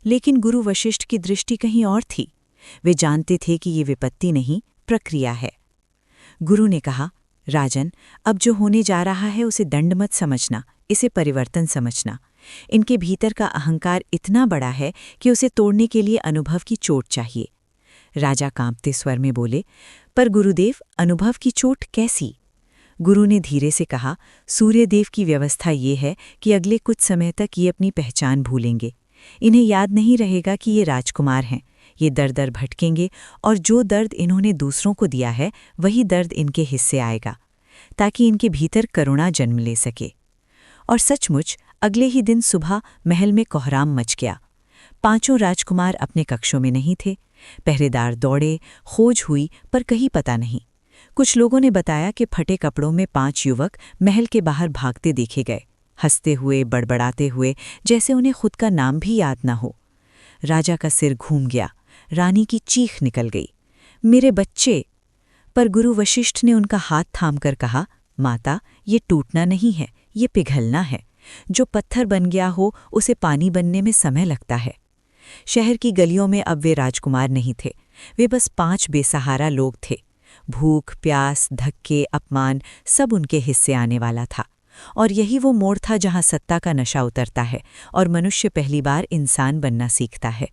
लेकिन गुरु वशिष्ठ की दृष्टि कहीं और थी। वे जानते थे कि ये विपत्ति नहीं, प्रक्रिया है। गुरु ने कहा, राजन, अब जो होने जा रहा है उसे दंड मत समझना, इसे परिवर्तन समझना। इनके भीतर का अहंकार इतना बड़ा है कि उसे तोड़ने के लिए अनुभव की चोट चाहिए। राजा कांपते स्वर में बोले, पर गुरुदेव, अनुभव की चोट कैसी? गुरु ने धीरे से कहा, सूर्यदेव की व्यवस्था ये है कि अगले कुछ समय तक ये अपनी पहचान भूलेंगे। इन्हें याद नहीं रहेगा कि ये राजकुमार हैं। ये दर दर भटकेंगे, और जो दर्द इन्होंने दूसरों को दिया है वही दर्द इनके हिस्से आएगा, ताकि इनके भीतर करुणा जन्म ले सके। और सचमुच अगले ही दिन सुबह महल में कोहराम मच गया। पांचों राजकुमार अपने कक्षों में नहीं थे। पहरेदार दौड़े, खोज हुई, पर कहीं पता नहीं। कुछ लोगों ने बताया कि फटे कपड़ों में 5 युवक महल के बाहर भागते देखे गए, हंसते हुए, बड़बड़ाते हुए, जैसे उन्हें खुद का नाम भी याद न हो। राजा का सिर घूम गया, रानी की चीख निकल गई, मेरे बच्चे! पर गुरु वशिष्ठ ने उनका हाथ थामकर कहा, माता, ये टूटना नहीं है, ये पिघलना है। जो पत्थर बन गया हो उसे पानी बनने में समय लगता है। शहर की गलियों में अब वे राजकुमार नहीं थे, वे बस 5 बेसहारा लोग थे। भूख, प्यास, धक्के, अपमान, सब उनके हिस्से आने वाला था। और यही वो मोड़ था जहां सत्ता का नशा उतरता है और मनुष्य पहली बार इंसान बनना सीखता है।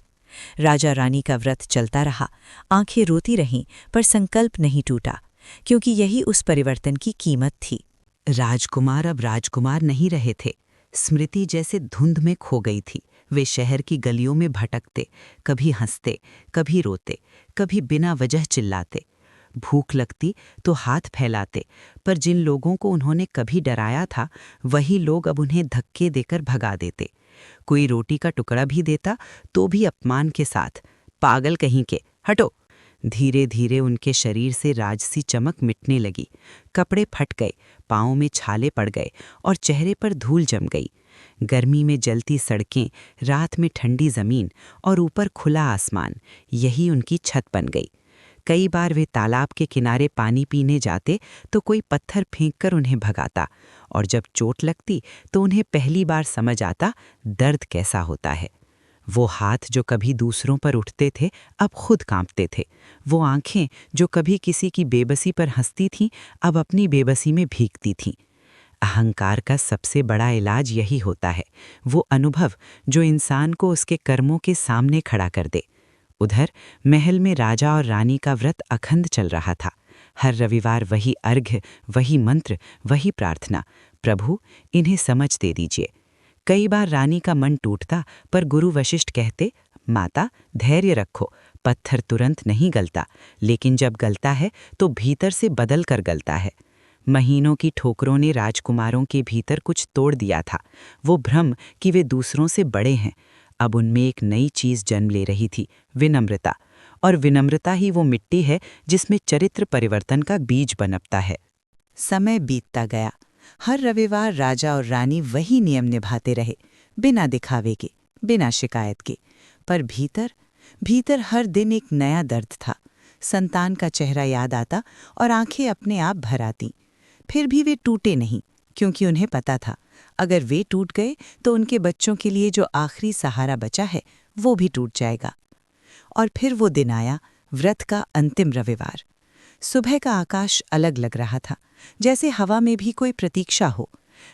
राजा रानी का व्रत चलता रहा, आंखें रोती रहीं, पर संकल्प नहीं टूटा, क्योंकि यही उस परिवर्तन की कीमत थी। राजकुमार अब राजकुमार नहीं रहे थे। स्मृति जैसे धुंध में खो गई थी। वे शहर की गलियों में भटकते, कभी हंसते, कभी रोते, कभी बिना वजह चिल्लाते। भूख लगती तो हाथ फैलाते, पर जिन लोगों को उन्होंने कभी डराया था वही लोग अब उन्हें धक्के देकर भगा देते। कोई रोटी का टुकड़ा भी देता तो भी अपमान के साथ, पागल कहीं के, हटो। धीरे धीरे उनके शरीर से राजसी चमक मिटने लगी। कपड़े फट गए, पाँव में छाले पड़ गए और चेहरे पर धूल जम गई। गर्मी में जलती सड़कें, रात में ठंडी जमीन और ऊपर खुला आसमान, यही उनकी छत बन गई। कई बार वे तालाब के किनारे पानी पीने जाते तो कोई पत्थर फेंककर उन्हें भगाता, और जब चोट लगती तो उन्हें पहली बार समझ आता दर्द कैसा होता है। वो हाथ जो कभी दूसरों पर उठते थे अब खुद कांपते थे। वो आंखें जो कभी किसी की बेबसी पर हंसती थीं अब अपनी बेबसी में भीगती थीं। अहंकार का सबसे बड़ा इलाज यही होता है, वो अनुभव जो इंसान को उसके कर्मों के सामने खड़ा कर दे। उधर महल में राजा और रानी का व्रत अखंड चल रहा था। हर रविवार वही अर्घ्य, वही मंत्र, वही प्रार्थना, प्रभु इन्हें समझ दे दीजिए। कई बार रानी का मन टूटता, पर गुरु वशिष्ठ कहते, माता धैर्य रखो, पत्थर तुरंत नहीं गलता, लेकिन जब गलता है तो भीतर से बदल कर गलता है। महीनों की ठोकरों ने राजकुमारों के भीतर कुछ तोड़ दिया था, वो भ्रम कि वे दूसरों से बड़े हैं। अब उनमें एक नई चीज जन्म ले रही थी, विनम्रता। और विनम्रता ही वो मिट्टी है जिसमें चरित्र परिवर्तन का बीज पनपता है। समय बीतता गया। हर रविवार राजा और रानी वही नियम निभाते रहे, बिना दिखावे के, बिना शिकायत के। पर भीतर हर दिन एक नया दर्द था। संतान का चेहरा याद आता और आंखें अपने आप भर आती। फिर भी वे टूटे नहीं, क्योंकि उन्हें पता था अगर वे टूट गए तो उनके बच्चों के लिए जो आखिरी सहारा बचा है वो भी टूट जाएगा। और फिर वो दिन आया, व्रत का अंतिम रविवार। सुबह का आकाश अलग लग रहा था, जैसे हवा में भी कोई प्रतीक्षा हो।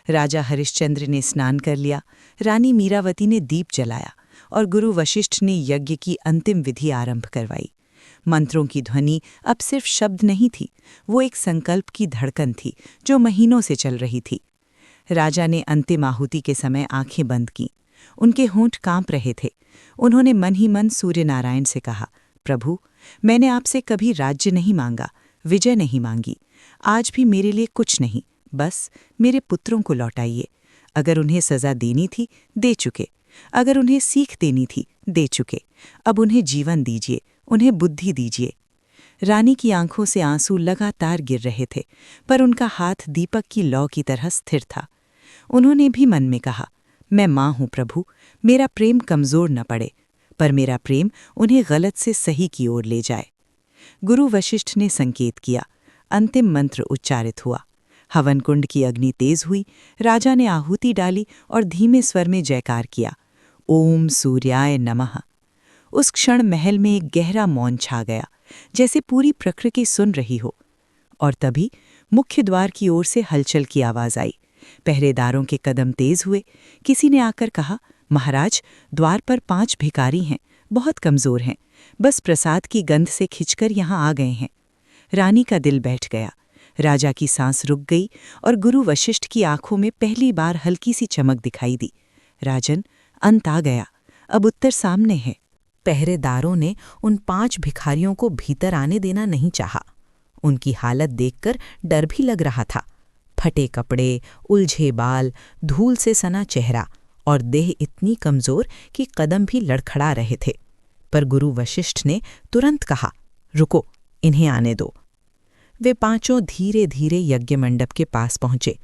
राजा हरिश्चंद्र ने स्नान कर लिया, रानी मीरावती ने दीप जलाया और गुरु वशिष्ठ ने यज्ञ की अंतिम विधि आरंभ करवाई। मंत्रों की ध्वनि अब सिर्फ शब्द नहीं थी, वो एक संकल्प की धड़कन थी जो महीनों से चल रही थी। राजा ने अंतिम आहुति के समय आंखें बंद की। उनके होंठ कांप रहे थे। उन्होंने मन ही मन सूर्य नारायण से कहा, प्रभु, मैंने आपसे कभी राज्य नहीं मांगा, विजय नहीं मांगी। आज भी मेरे लिए कुछ नहीं, बस मेरे पुत्रों को लौटाइए। अगर उन्हें सजा देनी थी, दे चुके। अगर उन्हें सीख देनी थी, दे चुके। अब उन्हें जीवन दीजिए, उन्हें बुद्धि दीजिए। रानी की आंखों से आंसू लगातार गिर रहे थे, पर उनका हाथ दीपक की लौ की तरह स्थिर था। उन्होंने भी मन में कहा, मैं माँ हूँ प्रभु, मेरा प्रेम कमज़ोर न पड़े, पर मेरा प्रेम उन्हें गलत से सही की ओर ले जाए। गुरु वशिष्ठ ने संकेत किया। अंतिम मंत्र उच्चारित हुआ। हवन कुंड की अग्नि तेज हुई। राजा ने आहुति डाली और धीमे स्वर में जयकार किया, ओम सूर्याय नमः। उस क्षण महल में एक गहरा मौन छा गया, जैसे पूरी प्रकृति सुन रही हो। और तभी मुख्य द्वार की ओर से हलचल की आवाज आई। पहरेदारों के कदम तेज हुए। किसी ने आकर कहा, महाराज, द्वार पर 5 भिखारी हैं, बहुत कमजोर हैं, बस प्रसाद की गंध से खिंचकर यहाँ आ गए हैं। रानी का दिल बैठ गया। राजा की सांस रुक गई और गुरु वशिष्ठ की आंखों में पहली बार हल्की सी चमक दिखाई दी। राजन, अंत आ गया, अब उत्तर सामने है। पहरेदारों ने उन 5 भिखारियों को भीतर आने देना नहीं चाहा। उनकी हालत देखकर डर भी लग रहा था। फटे कपड़े, उलझे बाल, धूल से सना चेहरा और देह इतनी कमजोर कि कदम भी लड़खड़ा रहे थे। पर गुरु वशिष्ठ ने तुरंत कहा, रुको, इन्हें आने दो। वे 5 धीरे धीरे यज्ञ मंडप के पास पहुंचे,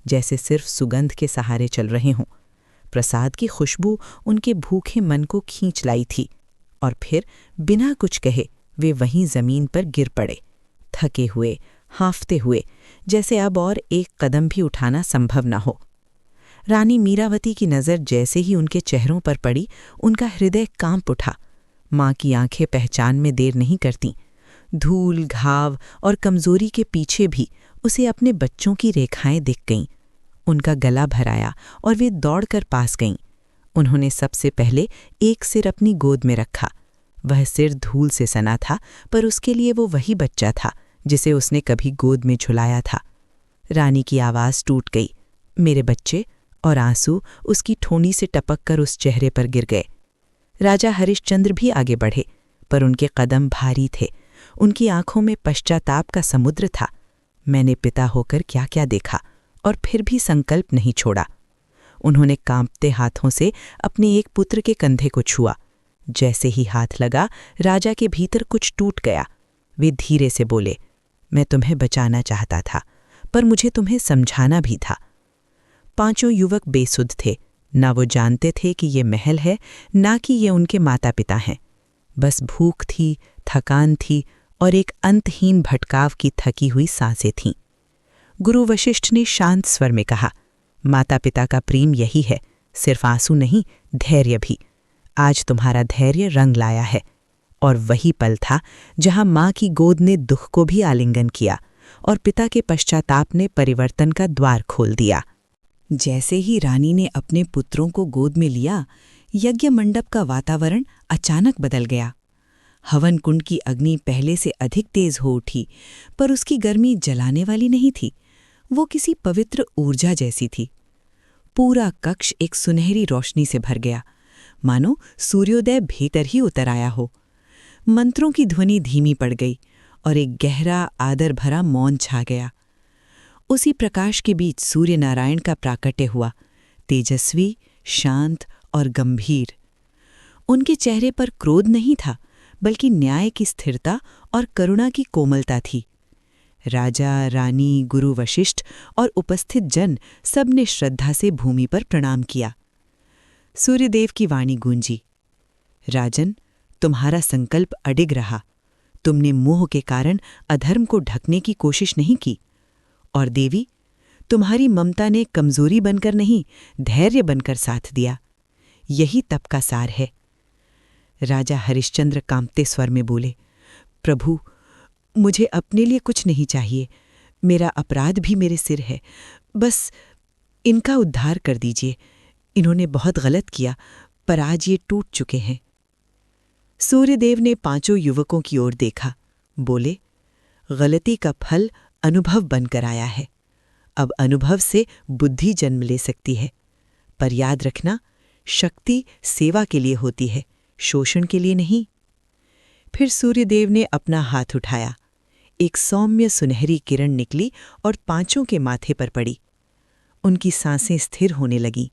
जैसे सिर्फ सुगंध के सहारे चल रहे हों। प्रसाद की खुशबू उनके भूखे मन को खींच लाई थी। और फिर बिना कुछ कहे वे वहीं जमीन पर गिर पड़े, थके हुए, हाँफते हुए, जैसे अब और एक कदम भी उठाना संभव न हो। रानी मीरावती की नज़र जैसे ही उनके चेहरों पर पड़ी, उनका हृदय कांप उठा। माँ की आंखें पहचान में देर नहीं करतीं। धूल, घाव और कमजोरी के पीछे भी उसे अपने बच्चों की रेखाएं दिख गईं। उनका गला भराया और वे दौड़कर पास गईं। उन्होंने सबसे पहले एक सिर अपनी गोद में रखा। वह सिर धूल से सना था, पर उसके लिए वो वही बच्चा था जिसे उसने कभी गोद में झुलाया था। रानी की आवाज़ टूट गई, मेरे बच्चे, और आंसू उसकी ठोनी से टपककर उस चेहरे पर गिर गए। राजा हरिश्चंद्र भी आगे बढ़े, पर उनके कदम भारी थे। उनकी आंखों में पश्चाताप का समुद्र था। मैंने पिता होकर क्या क्या देखा, और फिर भी संकल्प नहीं छोड़ा। उन्होंने कांपते हाथों से अपने एक पुत्र के कंधे को छुआ। जैसे ही हाथ लगा, राजा के भीतर कुछ टूट गया। वे धीरे से बोले, मैं तुम्हें बचाना चाहता था, पर मुझे तुम्हें समझाना भी था। 5 युवक बेसुध थे। ना वो जानते थे कि ये महल है, ना कि ये उनके माता पिता हैं। बस भूख थी, थकान थी और एक अंतहीन भटकाव की थकी हुई सांसें थीं। गुरु वशिष्ठ ने शांत स्वर में कहा, माता पिता का प्रेम यही है, सिर्फ आंसू नहीं, धैर्य भी। आज तुम्हारा धैर्य रंग लाया है। और वही पल था जहां माँ की गोद ने दुख को भी आलिंगन किया और पिता के पश्चाताप ने परिवर्तन का द्वार खोल दिया। जैसे ही रानी ने अपने पुत्रों को गोद में लिया, यज्ञ मंडप का वातावरण अचानक बदल गया। हवन कुंड की अग्नि पहले से अधिक तेज हो उठी, पर उसकी गर्मी जलाने वाली नहीं थी। वो किसी पवित्र ऊर्जा जैसी थी। पूरा कक्ष एक सुनहरी रोशनी से भर गया, मानो सूर्योदय भीतर ही उतर आया हो। मंत्रों की ध्वनि धीमी पड़ गई और एक गहरा आदर भरा मौन छा गया। उसी प्रकाश के बीच सूर्य नारायण का प्राकट्य हुआ, तेजस्वी, शांत और गंभीर। उनके चेहरे पर क्रोध नहीं था, बल्कि न्याय की स्थिरता और करुणा की कोमलता थी। राजा, रानी, गुरु वशिष्ठ और उपस्थित जन सबने श्रद्धा से भूमि पर प्रणाम किया। सूर्यदेव की वाणी गूंजी, राजन, तुम्हारा संकल्प अडिग रहा। तुमने मोह के कारण अधर्म को ढकने की कोशिश नहीं की। और देवी, तुम्हारी ममता ने कमजोरी बनकर नहीं, धैर्य बनकर साथ दिया। यही तप का सार है। राजा हरिश्चंद्र कांपते स्वर में बोले, प्रभु, मुझे अपने लिए कुछ नहीं चाहिए। मेरा अपराध भी मेरे सिर है। बस इनका उद्धार कर दीजिए। इन्होंने बहुत गलत किया, पर आज ये टूट चुके हैं। सूर्यदेव ने पांचों युवकों की ओर देखा, बोले, गलती का फल अनुभव बनकर आया है। अब अनुभव से बुद्धि जन्म ले सकती है। पर याद रखना, शक्ति सेवा के लिए होती है, शोषण के लिए नहीं। फिर सूर्यदेव ने अपना हाथ उठाया। एक सौम्य सुनहरी किरण निकली और पांचों के माथे पर पड़ी। उनकी सांसें स्थिर होने लगीं।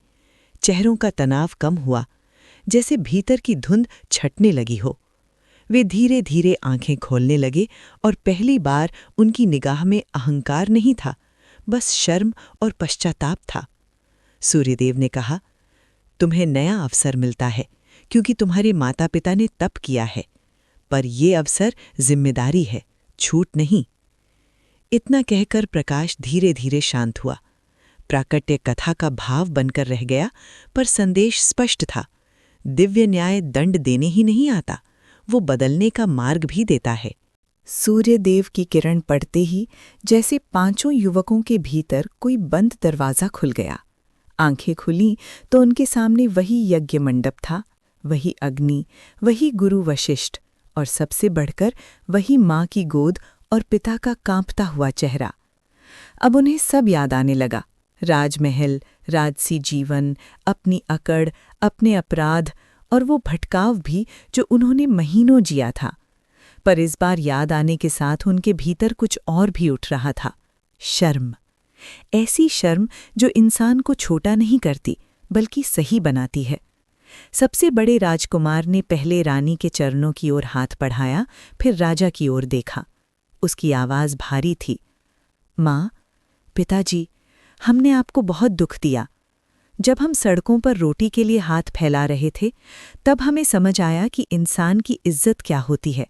चेहरों का तनाव कम हुआ, जैसे भीतर की धुंध छटने लगी हो। वे धीरे धीरे आंखें खोलने लगे और पहली बार उनकी निगाह में अहंकार नहीं था, बस शर्म और पश्चाताप था। सूर्यदेव ने कहा, तुम्हें नया अवसर मिलता है क्योंकि तुम्हारे माता पिता ने तप किया है, पर यह अवसर जिम्मेदारी है, छूट नहीं। इतना कहकर प्रकाश धीरे धीरे शांत हुआ। प्राकट्य कथा का भाव बनकर रह गया, पर संदेश स्पष्ट था। दिव्य न्याय दंड देने ही नहीं आता, वो बदलने का मार्ग भी देता है। सूर्यदेव की किरण पड़ते ही जैसे पांचों युवकों के भीतर कोई बंद दरवाज़ा खुल गया। आंखें खुलीं तो उनके सामने वही यज्ञ मंडप था, वही अग्नि, वही गुरु वशिष्ठ और सबसे बढ़कर वही माँ की गोद और पिता का कांपता हुआ चेहरा। अब उन्हें सब याद आने लगा, राजमहल, राजसी जीवन, अपनी अकड़, अपने अपराध और वो भटकाव भी जो उन्होंने महीनों जिया था। पर इस बार याद आने के साथ उनके भीतर कुछ और भी उठ रहा था, शर्म। ऐसी शर्म जो इंसान को छोटा नहीं करती बल्कि सही बनाती है। सबसे बड़े राजकुमार ने पहले रानी के चरणों की ओर हाथ बढ़ाया, फिर राजा की ओर देखा। उसकी आवाज़ भारी थी, माँ, पिताजी, हमने आपको बहुत दुख दिया। जब हम सड़कों पर रोटी के लिए हाथ फैला रहे थे, तब हमें समझ आया कि इंसान की इज्जत क्या होती है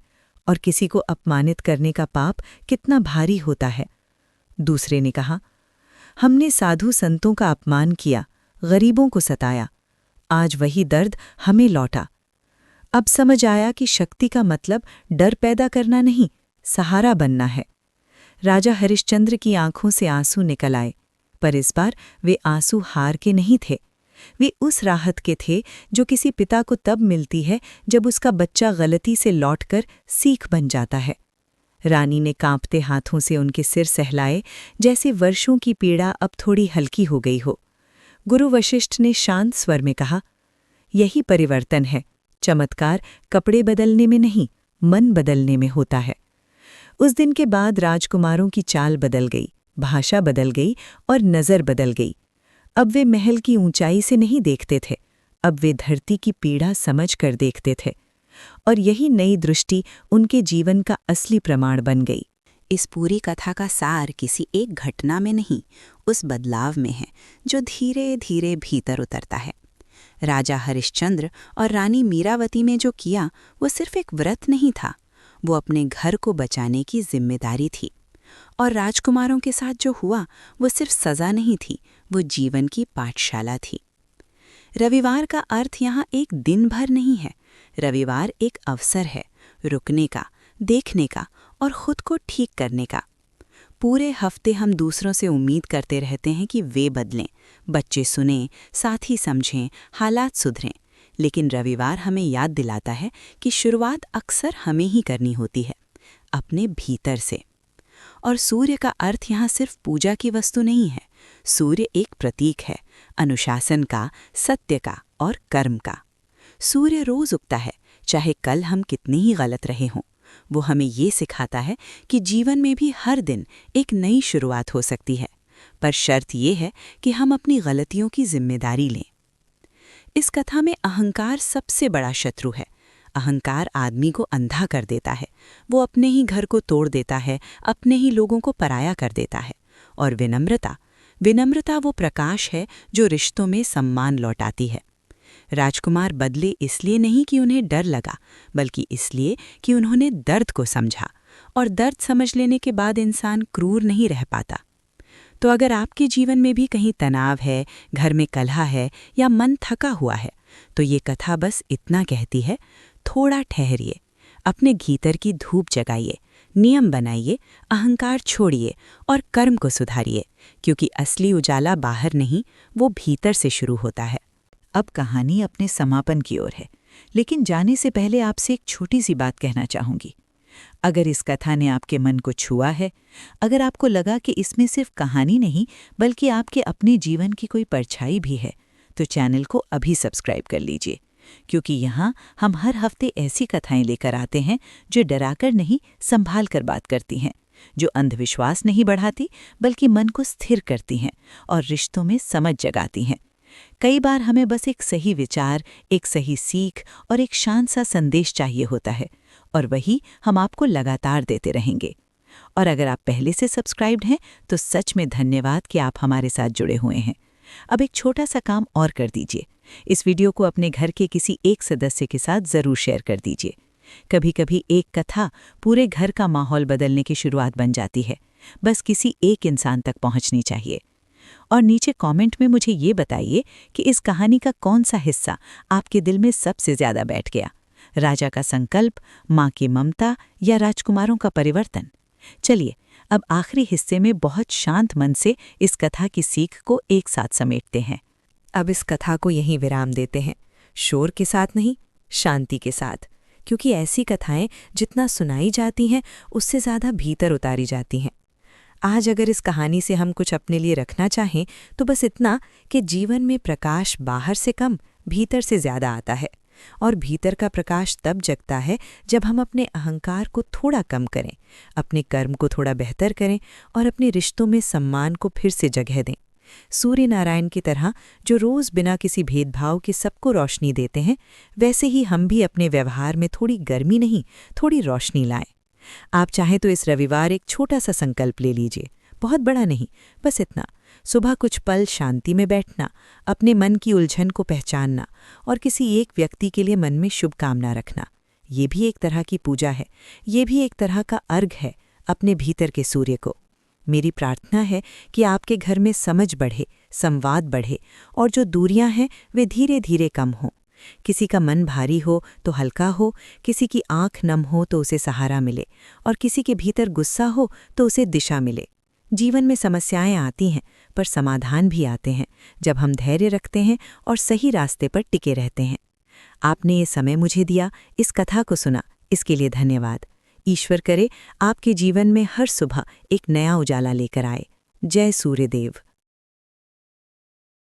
और किसी को अपमानित करने का पाप कितना भारी होता है। दूसरे ने कहा, हमने साधु संतों का अपमान किया, गरीबों को सताया। आज वही दर्द हमें लौटा। अब समझ आया कि शक्ति का मतलब डर पैदा करना नहीं, सहारा बनना है। राजा हरिश्चंद्र की आंखों से आंसू निकल आए, पर इस बार वे आंसू हार के नहीं थे। वे उस राहत के थे जो किसी पिता को तब मिलती है जब उसका बच्चा गलती से लौटकर सीख बन जाता है। रानी ने कांपते हाथों से उनके सिर सहलाए, जैसे वर्षों की पीड़ा अब थोड़ी हल्की हो गई हो। गुरु वशिष्ठ ने शांत स्वर में कहा, यही परिवर्तन है। चमत्कार कपड़े बदलने में नहीं, मन बदलने में होता है। उस दिन के बाद राजकुमारों की चाल बदल गई, भाषा बदल गई और नज़र बदल गई। अब वे महल की ऊंचाई से नहीं देखते थे, अब वे धरती की पीड़ा समझ कर देखते थे। और यही नई दृष्टि उनके जीवन का असली प्रमाण बन गई। इस पूरी कथा का सार किसी एक घटना में नहीं, उस बदलाव में है जो धीरे धीरे भीतर उतरता है। राजा हरिश्चंद्र और रानी मीरावती में जो किया वो सिर्फ एक व्रत नहीं था, वो अपने घर को बचाने की जिम्मेदारी थी। और राजकुमारों के साथ जो हुआ वो सिर्फ सज़ा नहीं थी, वो जीवन की पाठशाला थी। रविवार का अर्थ यहाँ एक दिन भर नहीं है। रविवार एक अवसर है, रुकने का, देखने का और खुद को ठीक करने का। पूरे हफ्ते हम दूसरों से उम्मीद करते रहते हैं कि वे बदलें, बच्चे सुनें, साथी समझें, हालात सुधरें। लेकिन रविवार हमें याद दिलाता है कि शुरुआत अक्सर हमें ही करनी होती है, अपने भीतर से। और सूर्य का अर्थ यहाँ सिर्फ पूजा की वस्तु नहीं है। सूर्य एक प्रतीक है, अनुशासन का, सत्य का और कर्म का। सूर्य रोज उगता है, चाहे कल हम कितने ही गलत रहे हों। वो हमें ये सिखाता है कि जीवन में भी हर दिन एक नई शुरुआत हो सकती है, पर शर्त ये है कि हम अपनी गलतियों की जिम्मेदारी लें। इस कथा में अहंकार सबसे बड़ा शत्रु है। अहंकार आदमी को अंधा कर देता है। वो अपने ही घर को तोड़ देता है, अपने ही लोगों को पराया कर देता है। और विनम्रता वो प्रकाश है जो रिश्तों में सम्मान लौटाती है। राजकुमार बदले इसलिए नहीं कि उन्हें डर लगा, बल्कि इसलिए कि उन्होंने दर्द को समझा, और दर्द समझ लेने के बाद इंसान क्रूर नहीं रह पाता। तो अगर आपके जीवन में भी कहीं तनाव है, घर में कलह है या मन थका हुआ है, तो ये कथा बस इतना कहती है, थोड़ा ठहरिए, अपने भीतर की धूप जगाइए, नियम बनाइए, अहंकार छोड़िए और कर्म को सुधारिए, क्योंकि असली उजाला बाहर नहीं, वो भीतर से शुरू होता है। अब कहानी अपने समापन की ओर है, लेकिन जाने से पहले आपसे एक छोटी सी बात कहना चाहूंगी। अगर इस कथा ने आपके मन को छुआ है, अगर आपको लगा कि इसमें सिर्फ कहानी नहीं बल्कि आपके अपने जीवन की कोई परछाई भी है, तो चैनल को अभी सब्सक्राइब कर लीजिए, क्योंकि यहाँ हम हर हफ्ते ऐसी कथाएं लेकर आते हैं जो डराकर नहीं, संभाल कर बात करती हैं, जो अंधविश्वास नहीं बढ़ाती बल्कि मन को स्थिर करती हैं और रिश्तों में समझ जगाती हैं। कई बार हमें बस एक सही विचार, एक सही सीख और एक शांत सा संदेश चाहिए होता है, और वही हम आपको लगातार देते रहेंगे। और अगर आप पहले से सब्सक्राइब्ड हैं तो सच में धन्यवाद कि आप हमारे साथ जुड़े हुए हैं। अब एक छोटा सा काम और कर दीजिए, इस वीडियो को अपने घर के किसी एक सदस्य के साथ ज़रूर शेयर कर दीजिए। कभी कभी एक कथा पूरे घर का माहौल बदलने की शुरुआत बन जाती है, बस किसी एक इंसान तक पहुंचनी चाहिए। और नीचे कमेंट में मुझे ये बताइए कि इस कहानी का कौन सा हिस्सा आपके दिल में सबसे ज़्यादा बैठ गया, राजा का संकल्प, माँ की ममता या राजकुमारों का परिवर्तन। चलिए अब आखिरी हिस्से में बहुत शांत मन से इस कथा की सीख को एक साथ समेटते हैं। अब इस कथा को यहीं विराम देते हैं, शोर के साथ नहीं, शांति के साथ, क्योंकि ऐसी कथाएं जितना सुनाई जाती हैं उससे ज़्यादा भीतर उतारी जाती हैं। आज अगर इस कहानी से हम कुछ अपने लिए रखना चाहें तो बस इतना कि जीवन में प्रकाश बाहर से कम, भीतर से ज़्यादा आता है, और भीतर का प्रकाश तब जगता है जब हम अपने अहंकार को थोड़ा कम करें, अपने कर्म को थोड़ा बेहतर करें और अपने रिश्तों में सम्मान को फिर से जगह दें। सूर्य नारायण की तरह जो रोज़ बिना किसी भेदभाव के सबको रोशनी देते हैं, वैसे ही हम भी अपने व्यवहार में थोड़ी गर्मी नहीं, थोड़ी रोशनी लाएं। आप चाहें तो इस रविवार एक छोटा सा संकल्प ले लीजिए, बहुत बड़ा नहीं, बस इतना, सुबह कुछ पल शांति में बैठना, अपने मन की उलझन को पहचानना और किसी एक व्यक्ति के लिए मन में शुभकामना रखना। ये भी एक तरह की पूजा है, ये भी एक तरह का अर्घ है अपने भीतर के सूर्य को। मेरी प्रार्थना है कि आपके घर में समझ बढ़े, संवाद बढ़े और जो दूरियां हैं वे धीरे धीरे कम हों। किसी का मन भारी हो तो हल्का हो, किसी की आंख नम हो तो उसे सहारा मिले, और किसी के भीतर गुस्सा हो तो उसे दिशा मिले। जीवन में समस्याएं आती हैं, पर समाधान भी आते हैं जब हम धैर्य रखते हैं और सही रास्ते पर टिके रहते हैं। आपने ये समय मुझे दिया, इस कथा को सुना, इसके लिए धन्यवाद। ईश्वर करे आपके जीवन में हर सुबह एक नया उजाला लेकर आए। जय सूर्यदेव।